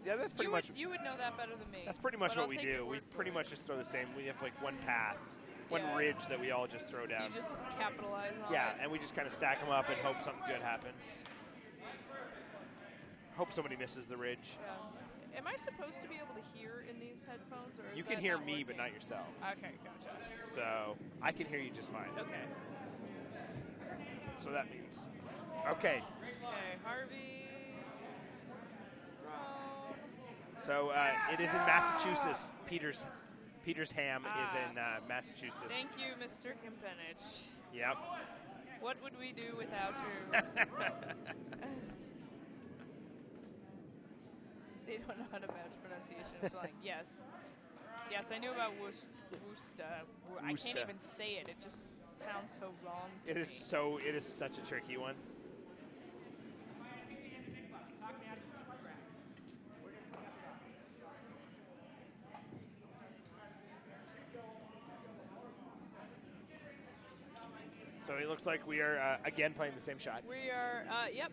That's pretty much. You would know that better than me. That's pretty much what we do. We pretty much just throw the same. We have like one path, one ridge that we all just throw down. You just capitalize on it. Yeah, and we just kind of stack them up and hope something good happens. Hope somebody misses the ridge. Yeah. Am I supposed to be able to hear in these headphones, or is you can that hear not me, working? but not yourself. Okay, gotcha. So I can hear you just fine. Okay. So that means. Okay. Okay, Harvey. Throw. So it is in Massachusetts. Peter's Ham is in Massachusetts. Thank you, Mr. Kempenich. Yep. What would we do without you? They don't know how to match pronunciation of slang. Yes. Yes, I knew about Worcester. I can't even say it. It just sounds so wrong to me. It is such a tricky one. So it looks like we are, again, playing the same shot. We are, yep.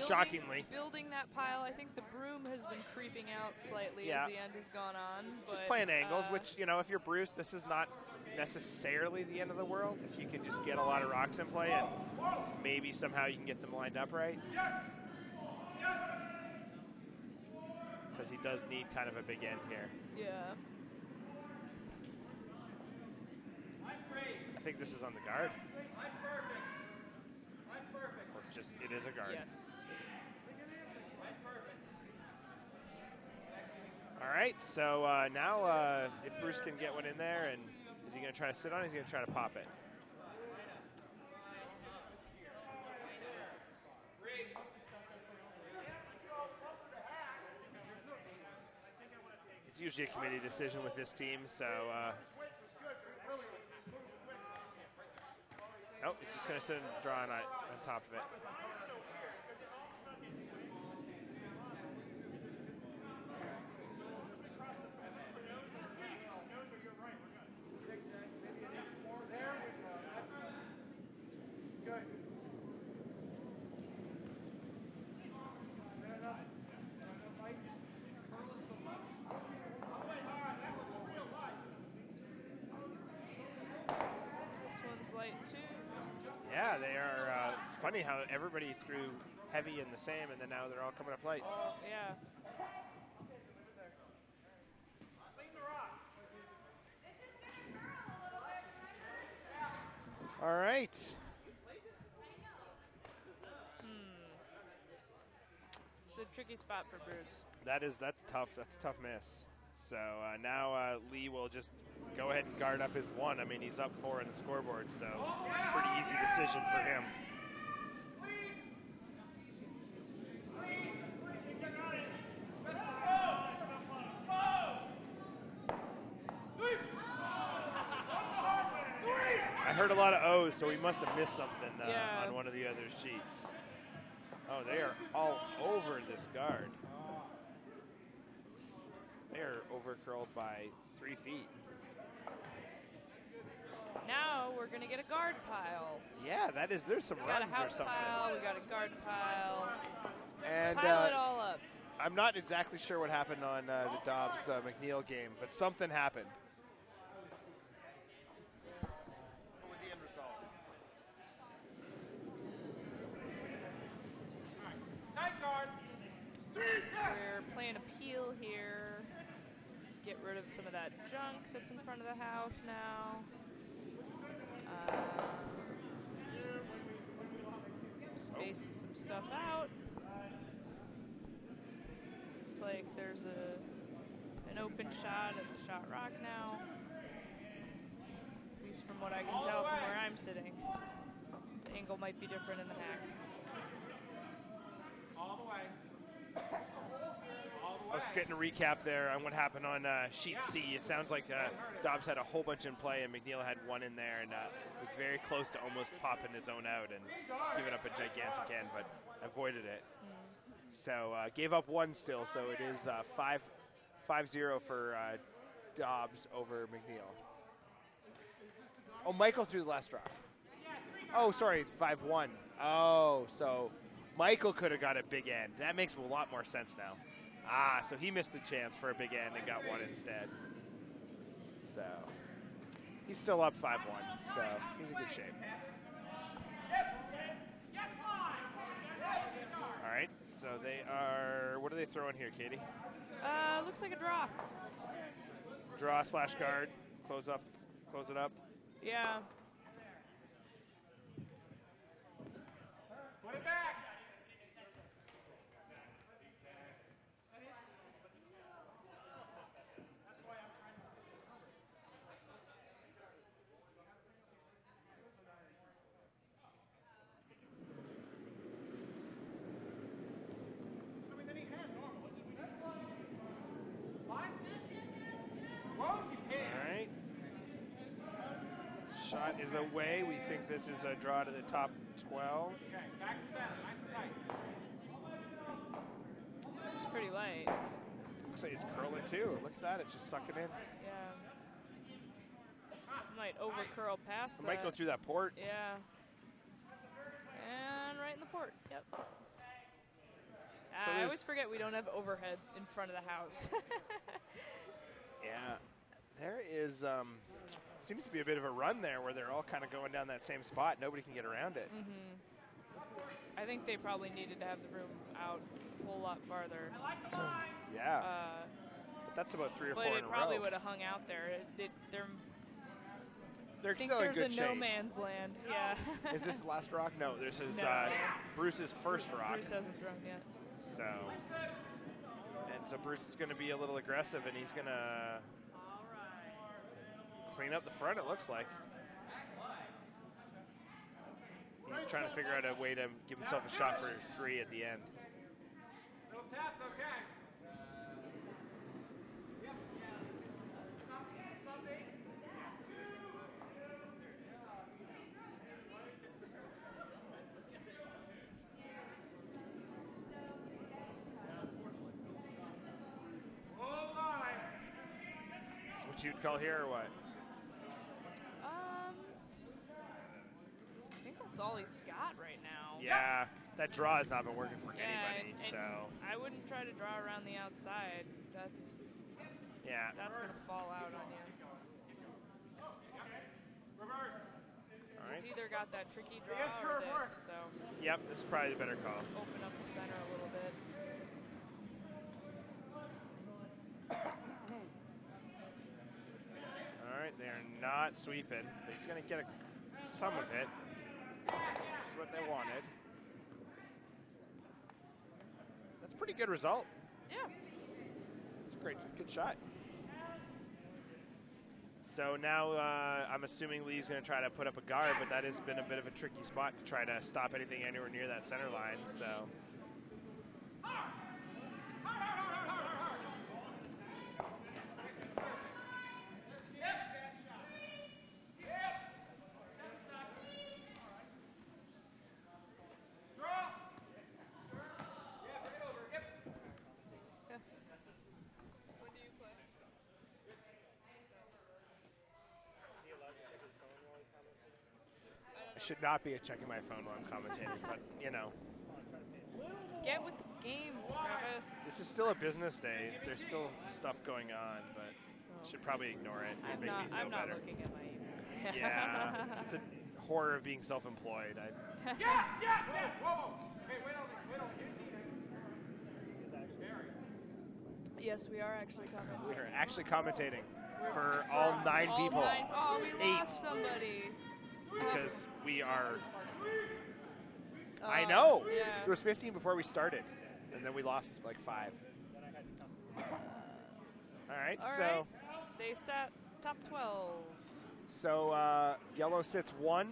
Shockingly. Building that pile. I think the broom has been creeping out slightly as the end has gone on. Just but, playing angles, which, if you're Bruce, this is not necessarily the end of the world. If you can just get a lot of rocks in play and maybe somehow you can get them lined up right. Because he does need kind of a big end here. Yeah. I think this is on the guard. Or just, it is a guard. Yes. All right, so now if Bruce can get one in there, and is he going to try to sit on it? He's going to try to pop it. It's usually a committee decision with this team, so... Oh, he's just going to sit and draw on top of it. Yeah, they are. It's funny how everybody threw heavy and the same, and then now they're all coming up light. Oh, yeah. All right. It's a tricky spot for Bruce. That's tough. That's a tough miss. So now Lee will just go ahead and guard up his 1. I mean, he's up 4 in the scoreboard, so pretty easy decision for him. I heard a lot of O's, so he must have missed something on one of the other sheets. Oh, they are all over this guard. They are overcurled by 3 feet. Now we're going to get a guard pile. Yeah, there's some We got runs a house or something. pile, we got a guard pile. And Pile it all up. I'm not exactly sure what happened on the Dobbs McNeil game, but something happened. What was the end result? Tight guard. We're playing appeal here. Get rid of some of that junk that's in front of the house now. Space some stuff out. Looks like there's an open shot at the shot rock now. At least from what I can tell from where I'm sitting. The angle might be different in the hack. All the way. I was getting a recap there on what happened on sheet C. It sounds like Dobbs had a whole bunch in play, and McNeil had 1 in there, and was very close to almost popping his own out and giving up a gigantic end, but avoided it. So gave up 1 still, so it is 5-0 for Dobbs over McNeil. Oh, Michael threw the last rock. Oh, sorry, 5-1. Oh, so Michael could have got a big end. That makes a lot more sense now. Ah, so he missed the chance for a big end and got 1 instead. So he's still up 5-1, so he's in good shape. All right, so they are, what are they throwing here, Katie? Looks like a draw. Draw / guard, close it up. Yeah. Put it back. Shot is away. We think this is a draw to the top 12. Okay, back to center, nice and tight. Looks pretty light. Looks like it's curling too. Look at that, it's just sucking in. Yeah. Might over curl past It that. might go through that port. Yeah. And right in the port. Yep. So I always forget we don't have overhead in front of the house. Yeah. There is, seems to be a bit of a run there where they're all kind of going down that same spot. Nobody can get around it. I think they probably needed to have the room out a whole lot farther. Yeah. But that's about 3 or 4 in a row. But it probably would have hung out there. They're I think still in there's good a shape. no man's land. Yeah. Is this the last rock? No, this is No. Bruce's first rock. Bruce hasn't thrown yet. So, and so Bruce is going to be a little aggressive, and he's going to clean up the front, it looks like. He's trying to figure out a way to give himself a shot for 3 at the end. Little taps, okay. What you'd call here, or what? I think that's all he's got right now. Yeah, that draw has not been working for Yeah, anybody. and So I wouldn't try to draw around the outside. That's yeah. gonna fall out on you. Reverse. All right. He's either got that tricky draw or this, so. Yep, this is probably the better call. Open up the center a little bit. All right, they're not sweeping, but he's going to get some of it. That's what they wanted. That's a pretty good result. Yeah. It's a good shot. So now I'm assuming Lee's going to try to put up a guard, but that has been a bit of a tricky spot to try to stop anything anywhere near that center line. So. I should not be checking my phone while I'm commentating, but, you know. Get with the game, Travis. This is still a business day. There's still stuff going on, but should probably ignore it. It'd make me feel I'm not better. looking at my email. Yeah, it's a horror of being self-employed. Yes! Whoa! Hey, wait on me. Yes, we are actually commenting. We're actually commentating for all 9 people. 9. Oh, we 8. lost somebody. Because we are. I know. Yeah. There was 15 before we started, and then we lost like 5. All right, All so. right. They sat top 12. So yellow sits 1,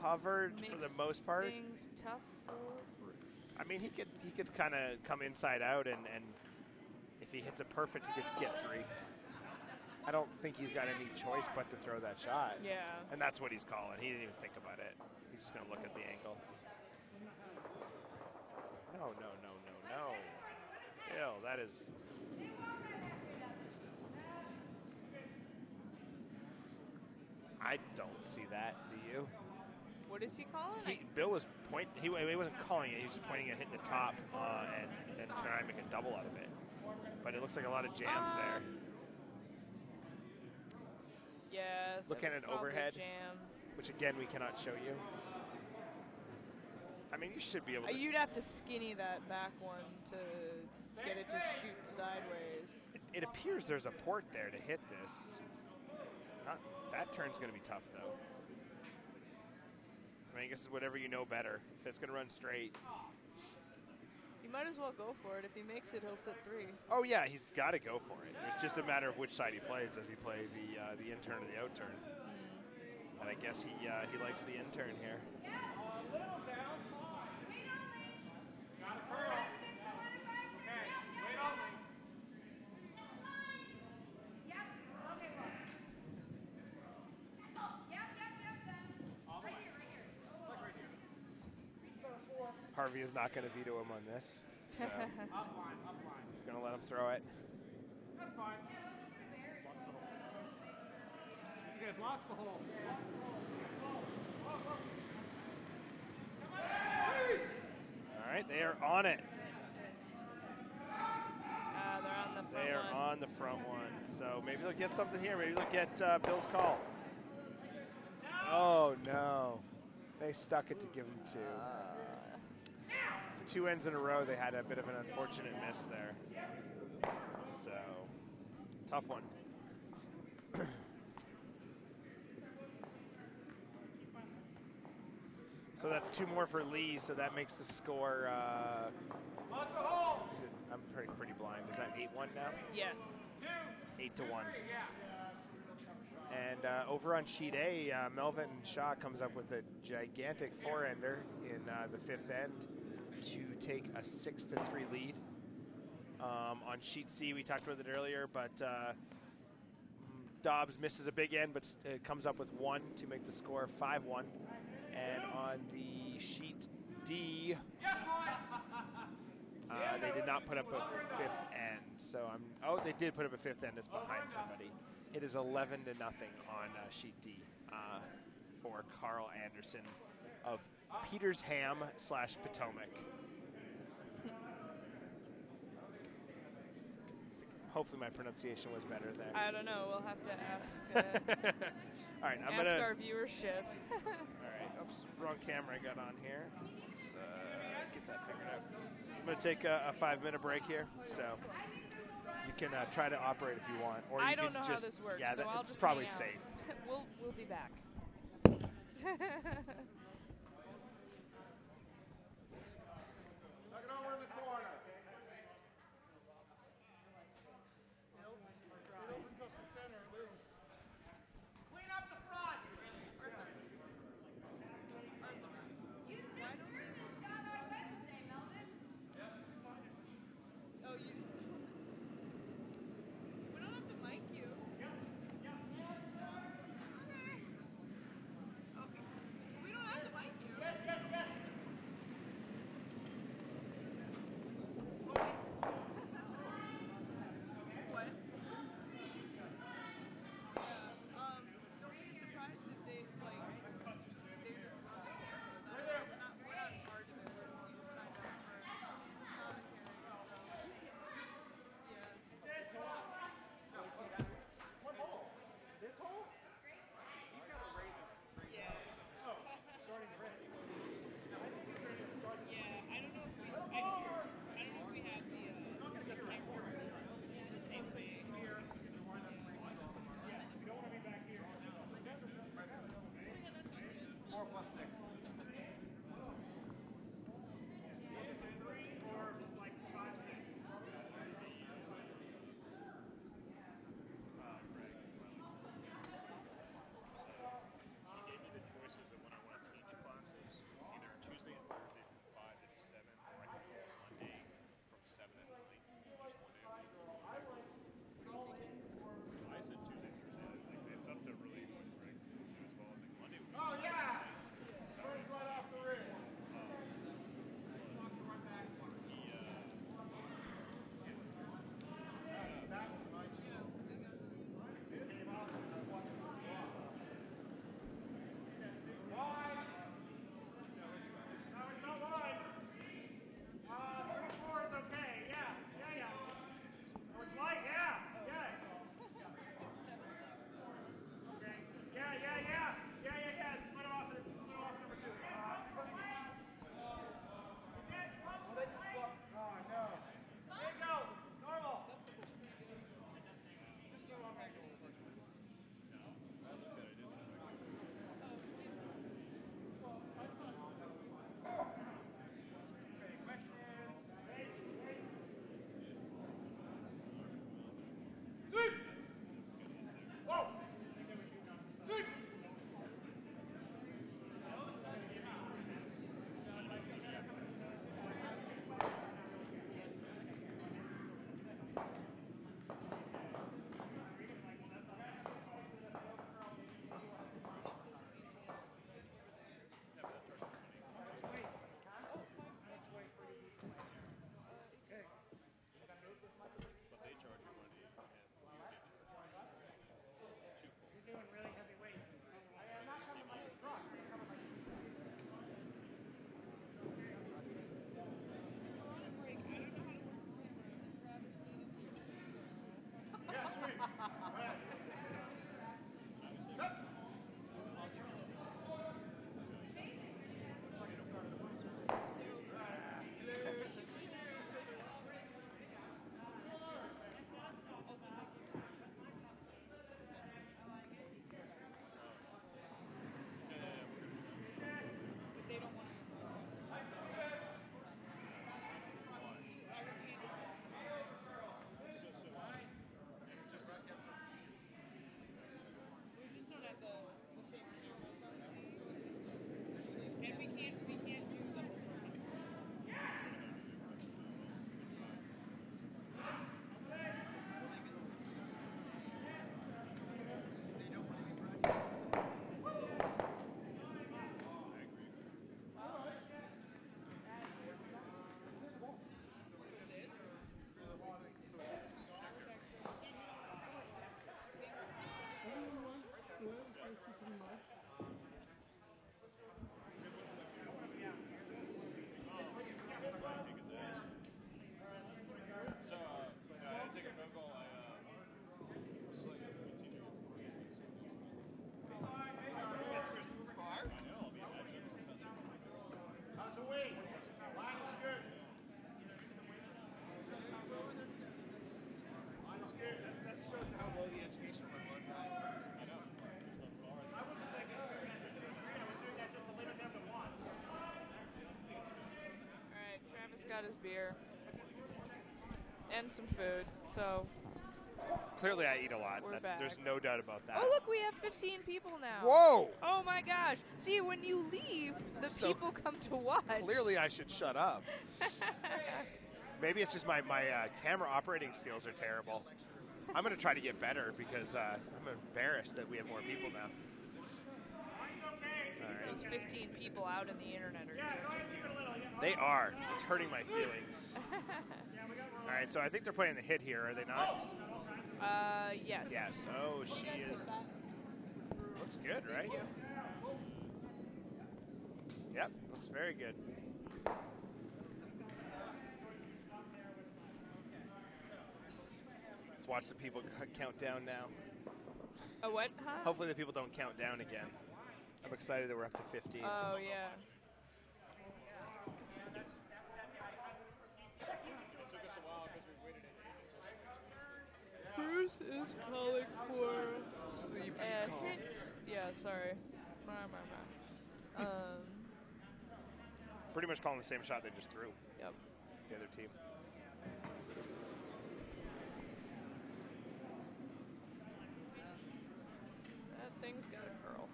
covered Makes for the most part. Things tough for Bruce. I mean, he could kind of come inside out, and if he hits it perfect, he could get 3. I don't think he's got any choice but to throw that shot. Yeah. And that's what he's calling. He didn't even think about it. He's just going to look at the angle. No. Bill, that is. I don't see that. Do you? What is he calling? Bill was he wasn't calling it. He was just pointing at hitting the top and trying to make a double out of it. But it looks like a lot of jams there. Yeah. Looking at probably overhead, jam. which again we cannot show you. I mean, you should be able to. You'd have to skinny that back one to get it to shoot sideways. It appears there's a port there to hit this. That turn's going to be tough, though. I mean, I guess it's whatever you know better. If it's going to run straight. You might as well go for it. If he makes it, he'll sit 3. Oh, yeah, he's got to go for it. It's just a matter of which side he plays. Does he play the in-turn or the out-turn? And I guess he likes the in-turn here. Harvey is not going to veto him on this, so he's going to let him throw it. That's fine. You guys lock the hole. All right, they are on it. They're on the front They are one. on the front one, so maybe they'll get something here. Maybe they'll get Bill's call. Oh, no. They stuck it to give him 2. For 2 ends in a row, they had a bit of an unfortunate miss there. So, tough one. So that's 2 more for Lee, so that makes the score, I'm pretty blind. Is that 8-1 now? Yes. 8-1. And over on sheet A, Melvin Shaw comes up with a gigantic 4-ender in the 5th end to take a 6-3 lead. On sheet C, we talked about it earlier, but Dobbs misses a big end, but comes up with 1 to make the score 5-1. And on the sheet D, they did not put up a 5th end. So they did put up a 5th end. It's behind somebody. It is 11-0 on sheet D for Carl Anderson of Petersham / Potomac. Hopefully my pronunciation was better there. I don't know. We'll have to ask. All right, I'm ask gonna. our viewership. All right, oops, wrong camera I got on here. Let's get that figured out. I'm gonna take a 5-minute break here, so you can try to operate if you want, or I you don't can know just. how this works, Yeah, so I'll it's just probably hang out. safe. We'll be back. Tuck it over in the corner. It opens up the center loose. Clean up the front. You just threw this shot on Wednesday, Melvin. Oh, you just. We don't have to mic you. Okay. We don't have got his beer and some food. So Clearly, I eat a lot. We're back. There's no doubt about that. oh, look, we have 15 people now. Whoa! Oh my gosh! See, when you leave, the So people come to watch. Clearly, I should shut up. Maybe it's just my camera operating skills are terrible. I'm going to try to get better because I'm embarrassed that we have more people now. All right. Those 15 people out in the internet are judging. They are. It's hurting my feelings. All right, so I think they're playing the hit here, are they not? Yes. Yes. Oh, she is. Looks good, right? Yep, looks very good. Let's watch the people count down now. A what? Huh? Hopefully the people don't count down again. I'm excited that we're up to 15. Oh, yeah. Bruce is calling for Sleepy a call. hit. Yeah, sorry. Pretty much calling the same shot they just threw, Yep. the other team. That thing's got a curl.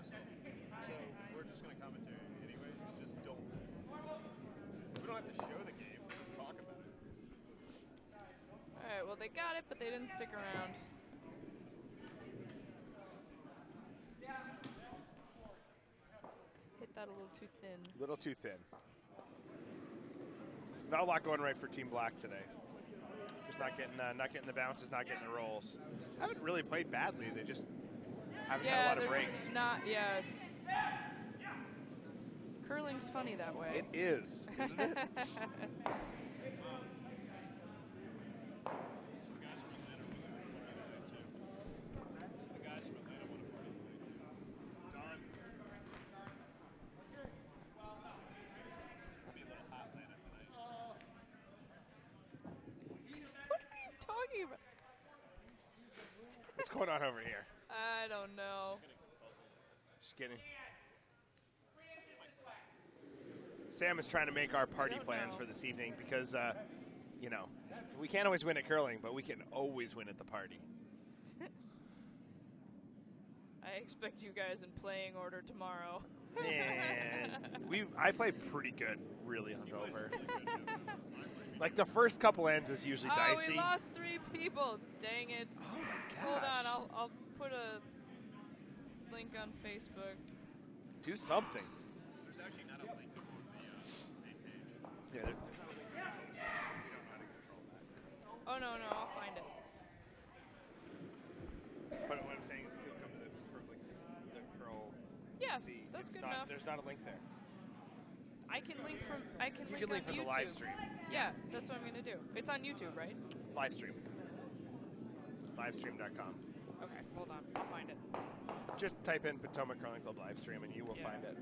So we're just going to commentary anyway. Just don't. We don't have to show the game. Just talk about it. All right, well, they got it, but they didn't stick around. Hit that a little too thin. Little too thin. Not a lot going right for Team Black today. Just not getting the bounces, not getting the rolls. Haven't really played badly. They just haven't had a lot of they're breaks. just not. Yeah. Curling's funny that way. It is, isn't it? So the guys from Atlanta want to party today too. Don. It'll be a little hot Atlanta tonight. What are you talking about? What's going on over here? I don't know. Just kidding. Sam is trying to make our party don't plans know. for this evening because, we can't always win at curling, but we can always win at the party. I expect you guys in playing order tomorrow. And I play pretty good, really hungover. Like the first couple ends is usually Oh, dicey. we lost 3 people. Dang it. Oh my gosh. Hold on, I'll put a link on Facebook. Do something. There's actually not a link on the main page. Yeah, Oh, no, I'll find it. but what I'm saying is, if you come to the curl, Yeah, see, that's it's good not, enough. There's not a link there. I can link You link can link on from the YouTube. live stream. Yeah, that's what I'm gonna do. It's on YouTube, right? Live stream. Livestream.com. Okay, hold on, I'll find it. Just type in Potomac Curling Club live stream and you will Yeah. find it.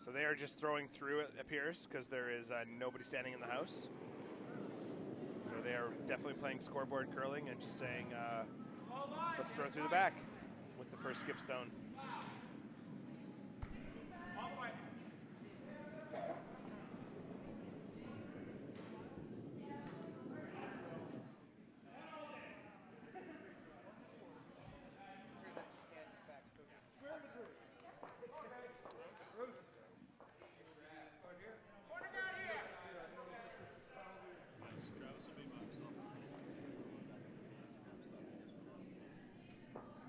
So they are just throwing through, it appears, because there is nobody standing in the house. So they are definitely playing scoreboard curling and just saying, let's throw through the back with the first skip stone.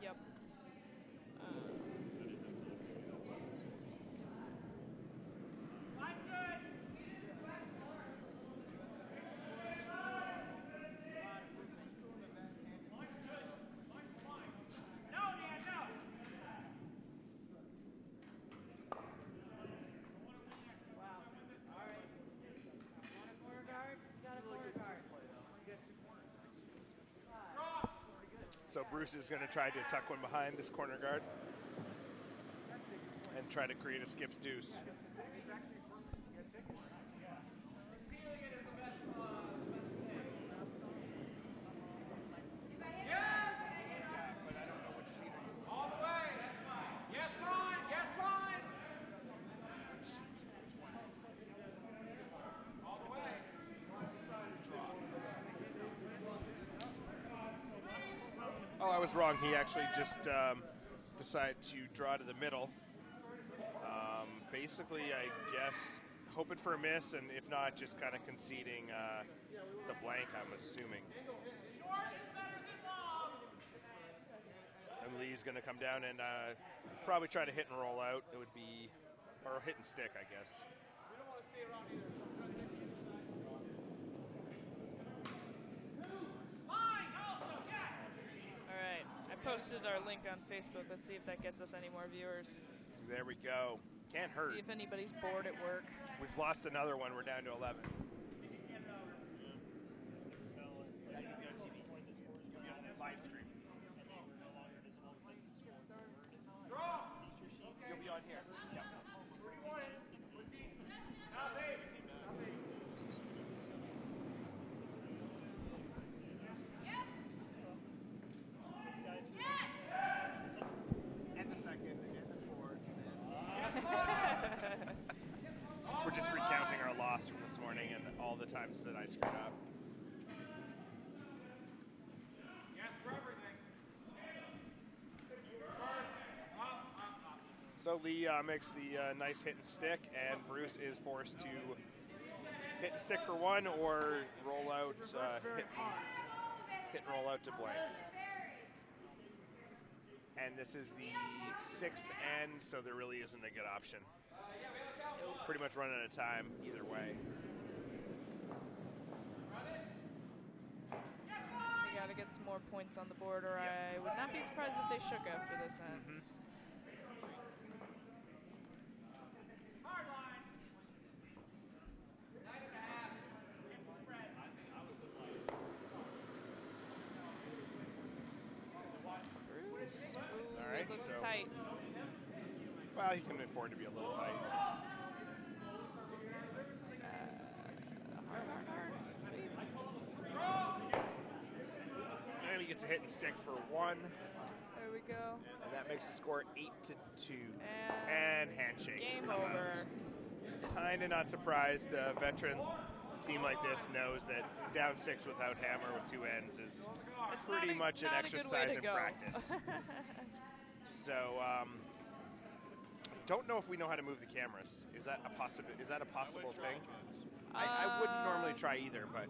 Yep. So Bruce is going to try to tuck one behind this corner guard and try to create a skips deuce. was wrong. He actually just decided to draw to the middle. Basically, I guess, hoping for a miss, and if not, just kind of conceding the blank, I'm assuming. And Lee's going to come down and probably try to hit and roll out. It would be, or hit and stick, I guess. All right, I posted our link on Facebook. Let's see if that gets us any more viewers. There we go. Can't hurt. See if anybody's bored at work. We've lost another one. We're down to 11. You'll be on here. Yep. And the second, and the fourth. We're just recounting our loss from this morning and all the times that I screwed up. So Lee makes the nice hit and stick, and Bruce is forced to hit and stick for one or roll out, hit and roll out to blank. And this is the 6th end, so there really isn't a good option. Pretty much running out of time either way. They got to get some more points on the board, or I would not be surprised if they shook after this end. Mm-hmm. Looks tight. Well, he can afford to be a little tight. And he gets a hit and stick for one. There we go. And that makes the score 8-2. And handshakes. Game over. Kind of not surprised. A veteran team like this knows that down 6 without hammer with 2 ends is pretty much an exercise in practice. So, don't know if we know how to move the cameras. Is that a possible thing? I wouldn't normally try either, but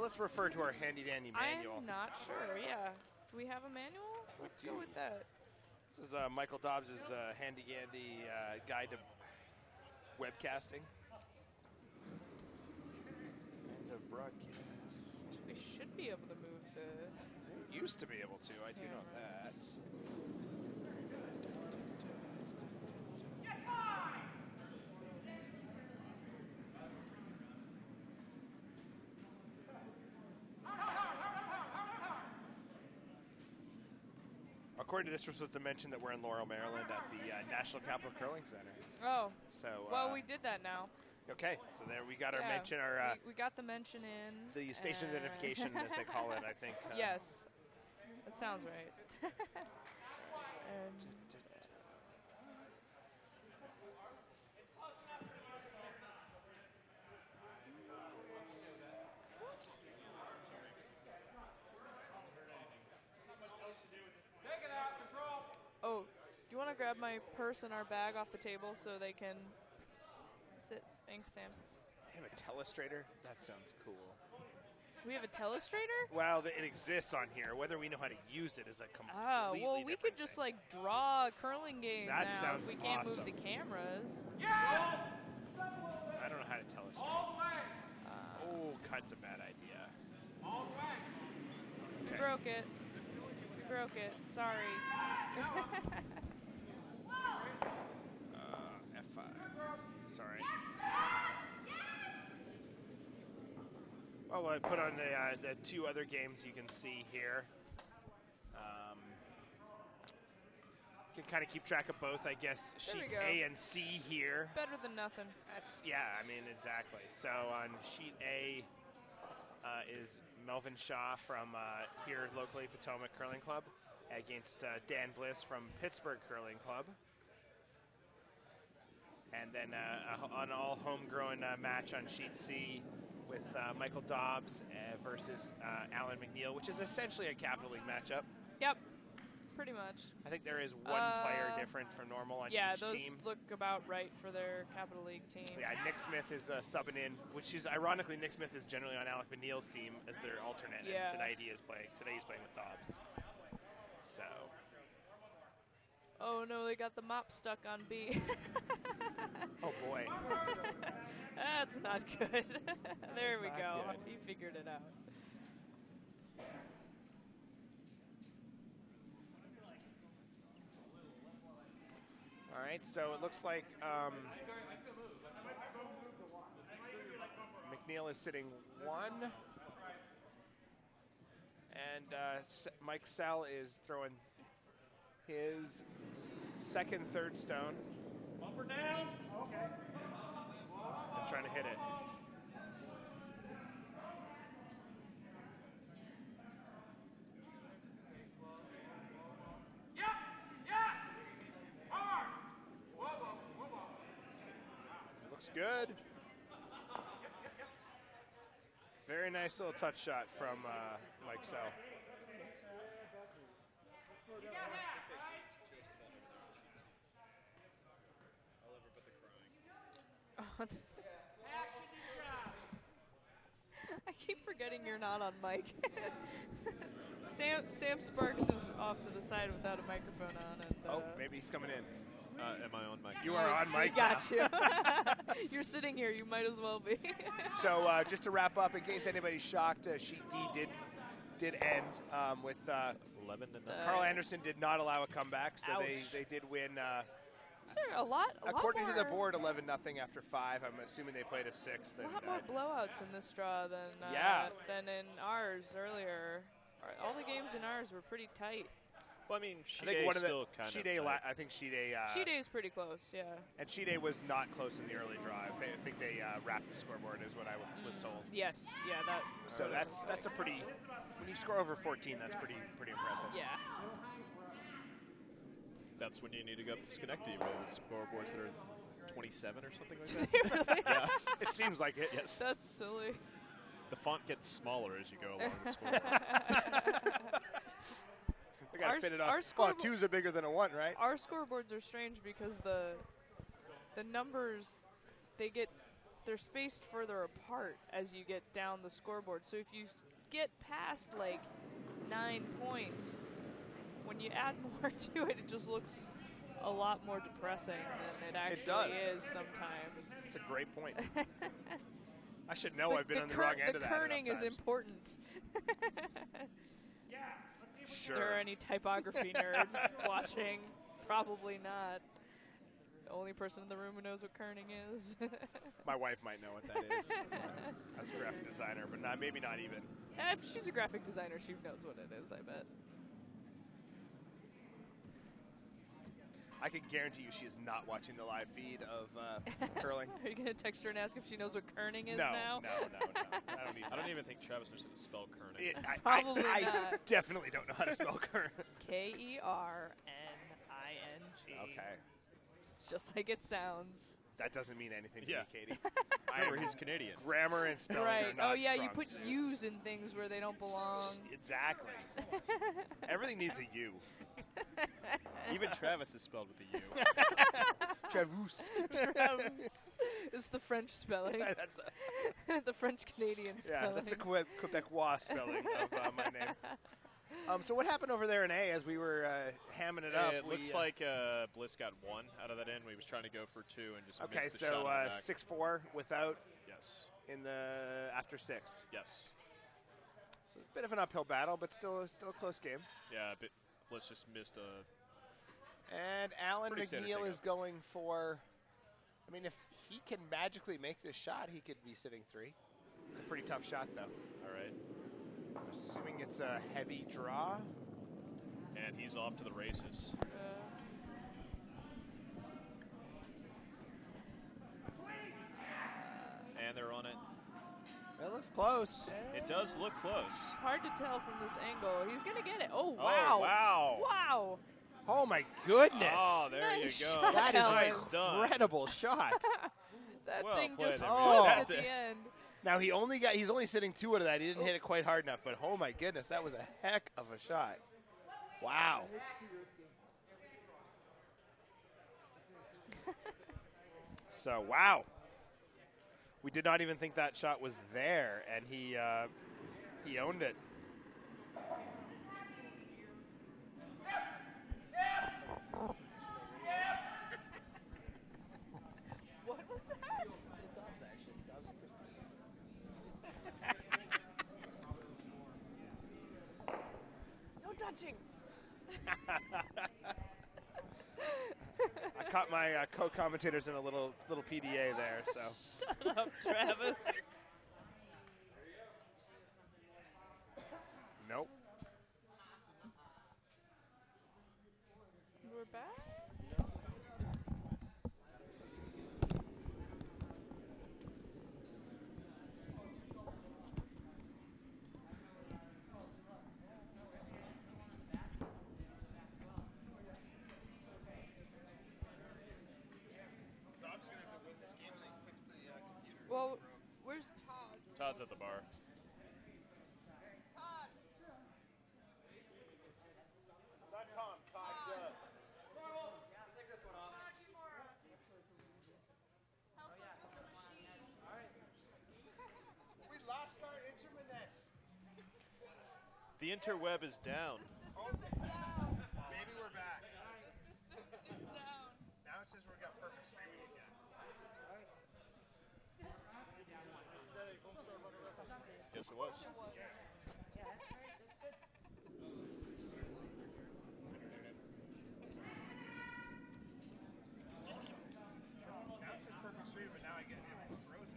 let's refer to our handy dandy manual. I'm not sure. Yeah, do we have a manual? Let's go with that. This is Michael Dobbs' handy dandy guide to webcasting and a broadcast. We should be able to move the. Used to be able to. I do know that. According to this, we're supposed to mention that we're in Laurel, Maryland at the National Capital Curling Center. Oh. So. Well, we did that now. Okay, so there we got our mention. Our we got the mention in. The station identification, as they call it, I think. Yes, that sounds right. And oh, do you want to grab my purse and our bag off the table so they can sit? Thanks, Sam. They have a telestrator? That sounds cool. We have a telestrator? Well, it exists on here. Whether we know how to use it is a completely well, we could different just thing. like draw a curling game That now. sounds We can't awesome. move the cameras. I don't know how to telestrate. All the way. Oh, cut's a bad idea. All the way. We Okay. broke it. We broke it. Sorry. F5. Sorry. Well, I put on the 2 other games you can see here. Can kind of keep track of both, I guess. There we Sheets go. A and C here. Better than nothing. That's, yeah, I mean, exactly. So on sheet A is Melvin Shaw from here locally, Potomac Curling Club, against Dan Bliss from Pittsburgh Curling Club. And then an all homegrown match on sheet C with Michael Dobbs versus Alan McNeil, which is essentially a Capital League matchup. Yep, pretty much. I think there is one player different from normal on each team. Yeah, those look about right for their Capital League team. Yeah, Nick Smith is subbing in, which is ironically Nick Smith is generally on Alec McNeil's team as their alternate. Yeah. And today he's playing with Dobbs. So. Oh no, they got the mop stuck on B. Oh boy. That's not good. There we not go. good. He figured it out. All right, so it looks like McNeil is sitting 1. And Mike Sell is throwing his second, third stone. Bumper down. Okay. And trying to hit it. Yeah. Yeah. Hard. Whoa, whoa, whoa, whoa. Looks good. Very nice little touch shot from Mike Sell. You got half, right? Action and drive. I keep forgetting you're not on mic. Sam Sparks is off to the side without a microphone on. And, Maybe he's coming in. Am I on mic? You are on mic. We got you. You're sitting here. You might as well be. So just to wrap up, in case anybody's shocked, Sheet D did end with 11 to 9. Carl Anderson did not allow a comeback, so Ouch. they did win. Is there a lot According more, to the board, 11-0 after 5. I'm assuming they played a 6. A lot more blowouts in this draw than in ours earlier. All the games in ours were pretty tight. Well, I mean, I think one of still kind of tight. I think Sheet A. Sheet A is pretty close, yeah. And Sheet A was not close in the early drive. I think they wrapped the scoreboard, is what I was told. Yes, yeah, that. So that's a pretty. When you score over 14, that's pretty impressive. Yeah. That's when you need to go up to Schenectady with scoreboards that are 27 or something like that. Yeah. It seems like it. Yes. That's silly. The font gets smaller as you go along the scoreboard. They got to fit it on. Our 2's are bigger than a 1, right? Our scoreboards are strange because the numbers they're spaced further apart as you get down the scoreboard. So if you get past like 9 points, when you add more to it, it just looks a lot more depressing than it actually is sometimes. It's a great point. I should know. I've been on the wrong end of that. The kerning is important. Sure. If there are any typography nerds watching, probably not. The only person in the room who knows what kerning is. My wife might know what that is. As a graphic designer, but maybe not even. If she's a graphic designer, she knows what it is, I bet. I can guarantee you she is not watching the live feed of curling. Are you going to text her and ask if she knows what kerning is No. now? I don't even think Travis knows how to spell kerning. Probably I not. definitely don't know how to spell kerning. Kerning. Okay. Just like it sounds. That doesn't mean anything to Yeah. me, Katie. Remember, he's Canadian. Grammar and spelling Right. are not Oh, yeah, you strong put suits. U's in things where they don't belong. Exactly. Everything needs a U. Even Travis is spelled with a U. Travous. Travis. It's the French spelling. That's The French-Canadian spelling. yeah, that's a Quebecois spelling of my name. So what happened over there in A as we were hamming it up? It looks like Bliss got 1 out of that end. We was trying to go for 2 and just Okay, missed the so shot on the back. 6-4 without Yes. in the after 6. Yes. So a bit of an uphill battle, but still a close game. Yeah, but Bliss just missed a... And Alan pretty standard McNeil thing is going for, I mean, if he can magically make this shot, he could be sitting 3. It's a pretty tough shot, though. All right. I'm assuming it's a heavy draw. And he's off to the races. And they're on it. It looks close. It does look close. It's hard to tell from this angle. He's going to get it. Oh, Oh, wow. wow. Wow. Oh, my goodness. Oh, there Nice you go. shot, That is Alan. an incredible shot. That Well thing played just there, man. hooked That at the end. Now he's only sitting 2 out of that. He didn't hit it quite hard enough, but oh my goodness, that was a heck of a shot. Wow. So, wow. We did not even think that shot was there, and he owned it. What was that? No touching. I caught my co-commentators in a little PDA there, so. Shut up, Travis. Nope. We're back? Dom's going to have to win this game and fix the computer. Well, where's Todd? Todd's at the bar. Todd! Not Tom, Todd does. Todd Kimura. Help us with the machines. We lost our internet. The interweb is down. The system is down. Maybe we're back. The system is down. Now it says we've got perfect streaming again. Yes, it was. Now it says perfect stream, but now I get everything's frozen.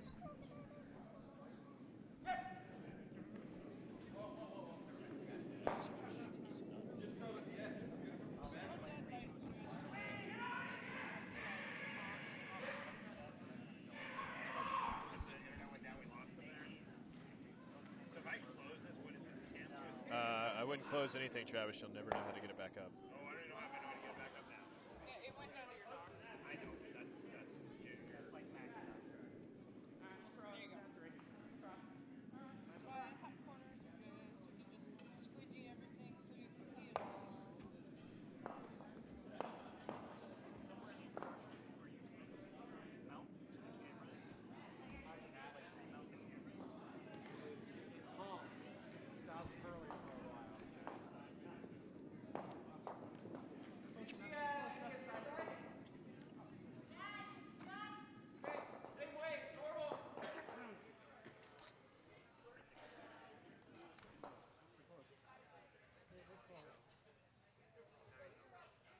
Because the internet went down, we lost them there. So if I close this, what is this? Cam twist? I wouldn't close anything, Travis. You'll never know how to get it back up. Oh, I don't even know how to get it back up now. Yeah, it went down to your dog. I know, but that's like Max stuff. There you go. Hot corners are good, so you can just squeegee everything so you can see it all.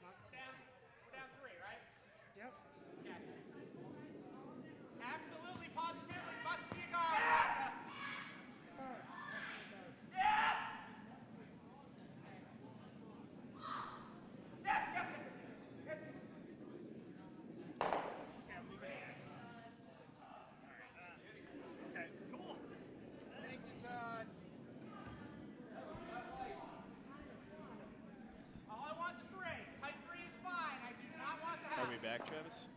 We're down 3, right? Yep. Okay. Absolutely, positively, must be a guard. Okay, cool. Thank you, Todd. All I want is a 3. Tight 3 is fine. I do not want the Are half. we back, Travis?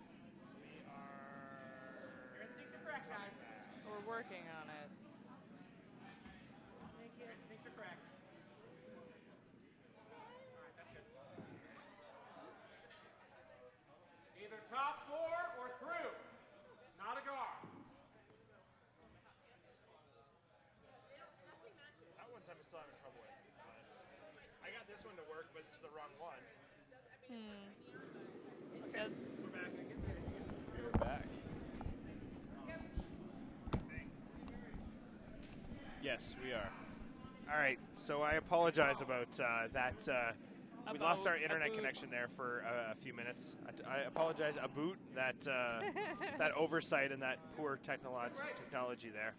Your instincts are correct, guys. We're working on it. Your instincts are correct. All right, that's good. Either top 4 or through. Not a guard. That one's I'm still having trouble with. I got this one to work, but it's the wrong one. Okay, we're back. We're back. Yes, we are. All right, so I apologize about that. We lost our internet About- connection there for a few minutes. I apologize about that that oversight and that poor technology there.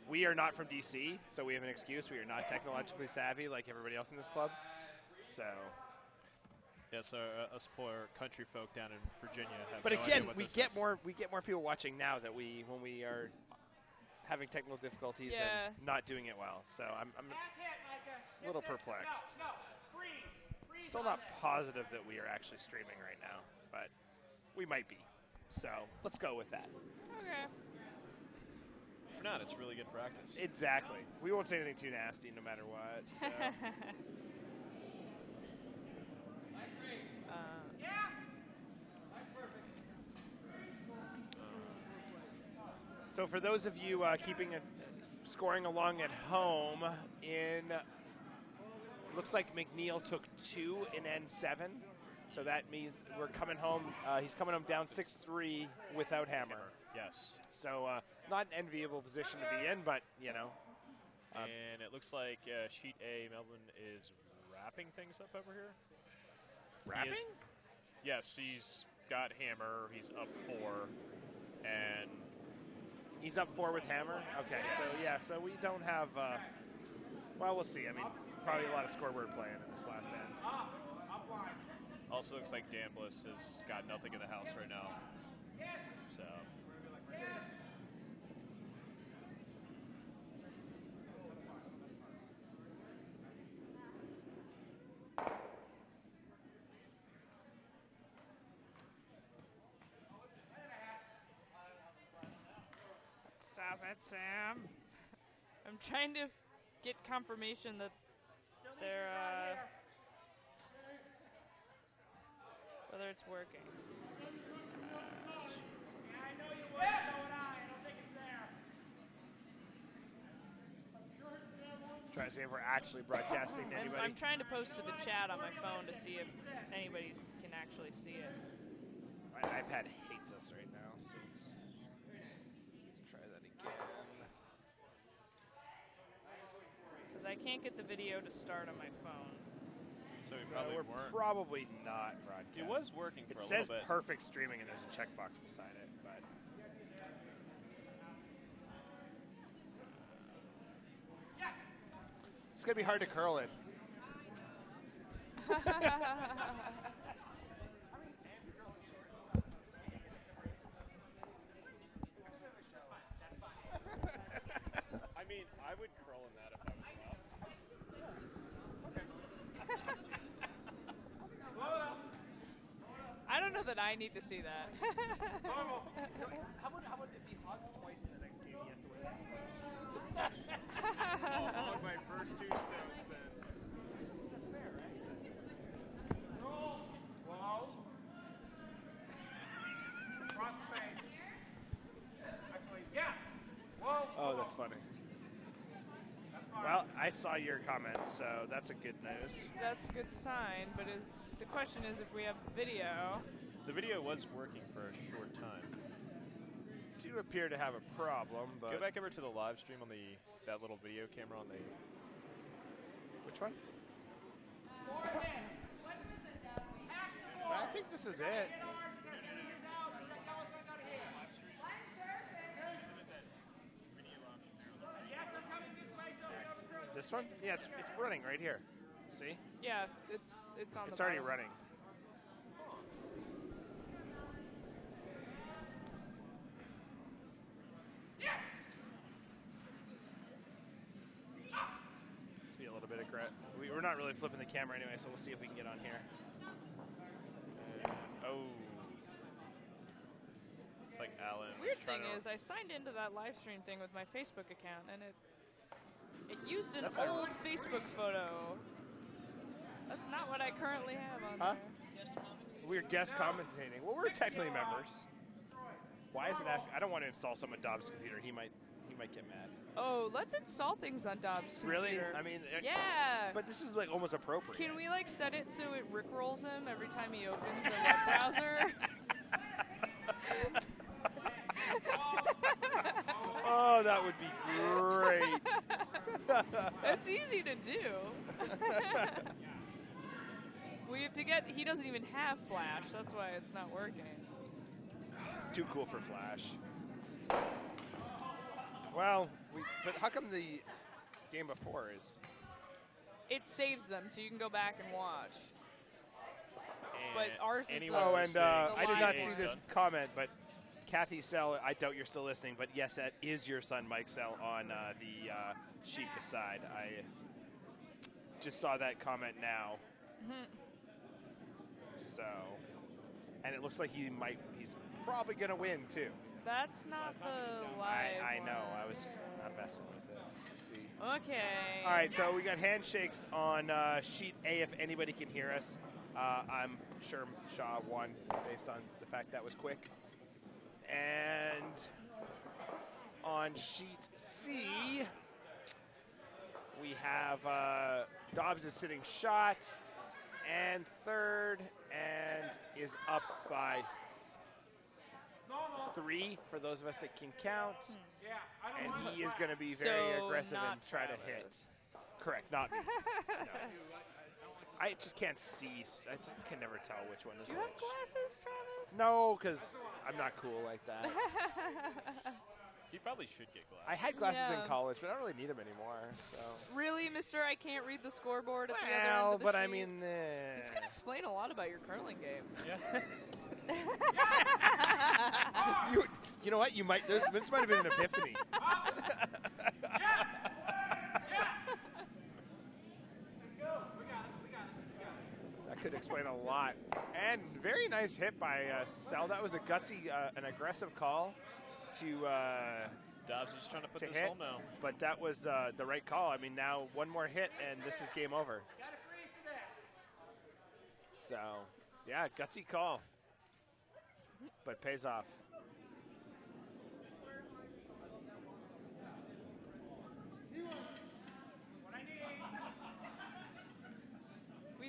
We are not from DC, so we have an excuse. We are not technologically savvy like everybody else in this club. So, Yes, us poor country folk down in Virginia have but no again, idea what we this get is. more people watching now that when we are having technical difficulties Yeah. and not doing it well. So I'm Back hit, Micah. a little Hit this. perplexed. No, freeze. Freeze Still on not this. positive that we are actually streaming right now, but we might be. So let's go with that. Okay. For now, it's really good practice. Exactly. We won't say anything too nasty no matter what. So. So for those of you scoring along at home, looks like McNeil took 2 in N7, so that means we're coming home. He's coming home down 6-3 without hammer. Yes. So not an enviable position to be in, but you know. And it looks like sheet A, Melvin is wrapping things up over here. Wrapping? Yes, he's got hammer. He's up 4, and. He's up 4 with hammer? Okay, so yeah, so we don't have, well, we'll see. I mean, probably a lot of scoreboard playing in this last end. Also looks like Dambliss has got nothing in the house right now. So. Stop it, Sam. I'm trying to get confirmation that they're, whether it's working. Trying to see if we're actually broadcasting to anybody. I'm trying to post to the chat on my phone to see if anybody can actually see it. My iPad hates us right now, so let's try that again. Because I can't get the video to start on my phone. So we So probably we're weren't. probably not broadcasting. It was working for It a says little bit. perfect streaming, and there's a checkbox beside it, but. It's going to be hard to curl it. I mean, I would curl in that if I was allowed. I don't know that I need to see that. How about if he hogs twice in the next game, he has to win? I'll hog my first 2 stones then. Oh, that's funny. Well, I saw your comment, so that's a good news. That's a good sign, but the question is if we have video. The video was working for a short time. Do appear to have a problem, but Go back over to the live stream on that little video camera on the. which one? I think this is it. This one? Yeah, it's running right here. See? Yeah, it's on the It's already bottom. running. Let's be a little bit aggressive. We're not really flipping the camera anyway, so we'll see if we can get on here. Oh. Looks like Alan. Weird thing is, I signed into that live stream thing with my Facebook account, and it used an That's old Facebook photo. That's not what I currently have on Huh? there. We're guest commentating. Well, we're technically members. Why is it asking? I don't want to install some on Dobbs' computer. He might get mad. Oh, let's install things on Dobbs' computer. Really? I mean, Yeah. But this is like almost appropriate. Can we like set it so it rickrolls him every time he opens a web browser? Oh, that would be great. It's easy to do. We have to get. He doesn't even have Flash. That's why it's not working. It's too cool for Flash. Well, but how come the game before is? It saves them, so you can go back and watch. But And ours is anyone Oh, and I did not live see one. this comment, but Kathy Sell, I doubt you're still listening, but yes, that is your son, Mike Sell, on the sheet beside. I just saw that comment now. So, and it looks like he's probably going to win, too. That's not the live I know. one. I was just not messing with it. Let's see. Okay. All right, so we got handshakes on sheet A if anybody can hear us. I'm sure Shaw won based on the fact that was quick. And on sheet C, we have Dobbs is sitting shot and third and is up by 3 for those of us that can count. And he is going to be very So aggressive and not try to hit. Travis. Correct, not me. No. I just can't see. I just can never tell which one is Do you have which. glasses, Travis? No, because I'm not cool like that. He probably should get glasses. I had glasses Yeah. in college, but I don't really need them anymore. So. Really, mister? I can't read the scoreboard at the other end Well, of the but I sheet? mean, This could explain a lot about your curling game. you know what? You might. This might have been an epiphany. That could explain a lot. And very nice hit by Sal. That was a gutsy, an aggressive call to Dobbs is just trying to put to this hit, home now. but that was the right call. I mean, now one more hit and this is game over. So, yeah, gutsy call, but pays off.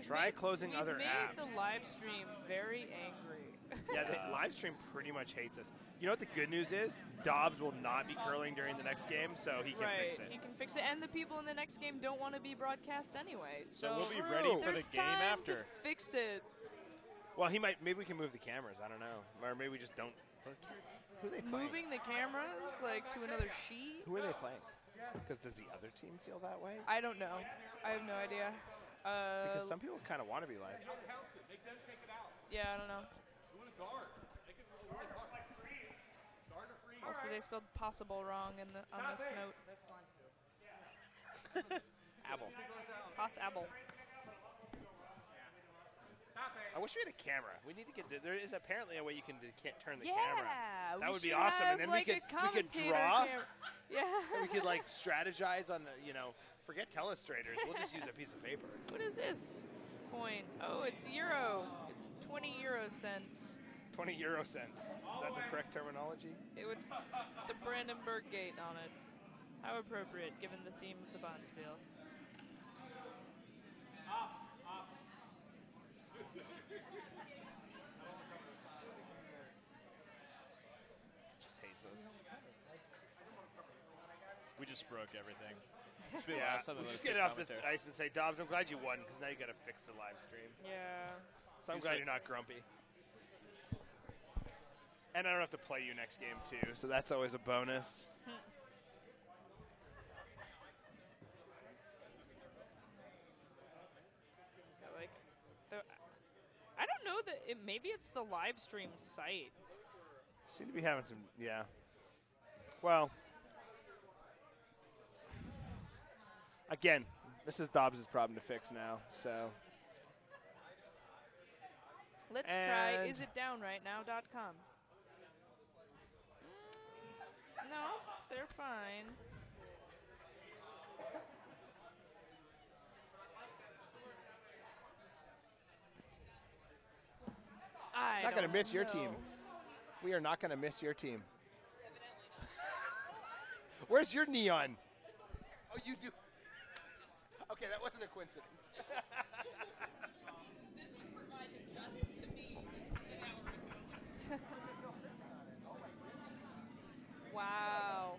Try closing we've other made apps. the live stream very angry. Yeah, the live stream pretty much hates us. You know what the good news is? Dobbs will not be curling during the next game, so he can fix it. He can fix it, and the people in the next game don't want to be broadcast anyway. So we'll be True. ready for there's the game time after. to fix it. Well, he might. Maybe we can move the cameras. I don't know, or maybe we just don't. Who are they playing? Moving the cameras like to another sheet. Who are they playing? Because does the other team feel that way? I don't know. I have no idea. Because some people kind of want to be live. Yeah, I don't know. Also, they spelled possible wrong in on this note. Abel. Possible. I wish we had a camera. We need to get. There is apparently a way you can turn the Yeah, camera. That we would be should awesome. have, And then like, we a could commentator draw. Yeah. And we could like strategize on forget telestrators. We'll just use a piece of paper. What is this coin? Oh, it's euro. It's 20 euro cents. 20 euro cents. Is that the correct terminology? It would the Brandenburg Gate on it. How appropriate given the theme of the Bonspiel. Just hates us. We just broke everything. It's been Yeah, last time we'll that just was get it good off the commentary. ice and say, Dobbs, I'm glad you won because now you got to fix the live stream. Yeah. So I'm You glad said- you're not grumpy. And I don't have to play you next game too, so that's always a bonus. Like, I don't know that maybe it's the live stream site. Seem to be having some, yeah. Well, again, this is Dobbs' problem to fix now, so. Let's try And- isitdownrightnow.com. No, they're fine. Not going to miss your know. team. We are not going to miss your team. Where's your neon? Oh, you do. Okay, that wasn't a coincidence. This was provided just to me an hour ago. Wow.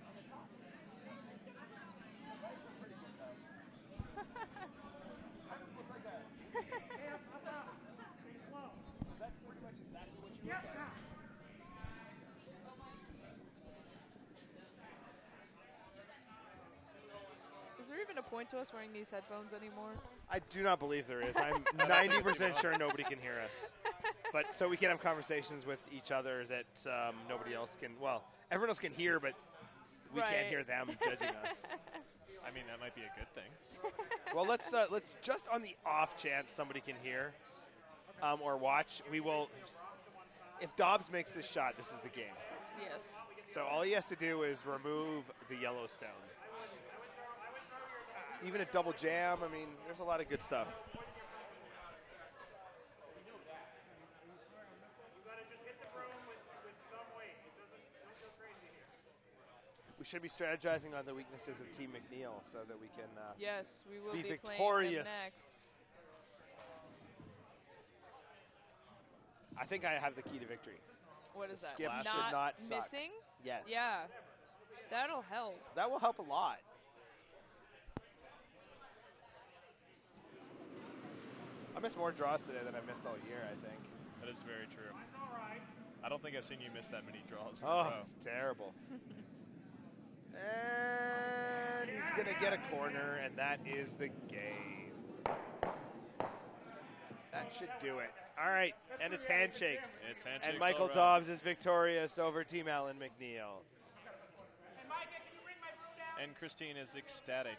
That's pretty much exactly what you look like. Is there even a point to us wearing these headphones anymore? I do not believe there is. I'm 90% sure nobody can hear us. But so we can have conversations with each other that nobody else can. Well, everyone else can hear, but we Right. can't hear them judging us. I mean, that might be a good thing. Well, let's just on the off chance somebody can hear or watch, we will. If Dobbs makes this shot, this is the game. Yes. So all he has to do is remove the Yellowstone. Even a double jam, I mean, there's a lot of good stuff. We should be strategizing on the weaknesses of Team McNeil so that we can Yes, we will be be victorious. playing them next. I think I have the key to victory. What is The that? skip should not suck. missing? Yes. Yeah. That'll help. That will help a lot. I missed more draws today than I've missed all year, I think. That is very true. I don't think I've seen you miss that many draws in a Oh, row. it's terrible. And he's going to get a corner, and that is the game. That should do it. All right, and it's handshakes. It's handshakes And Michael all around. Dobbs is victorious over Team Allen McNeil. Hey, Micah, can you bring my broom down? And Christine is ecstatic.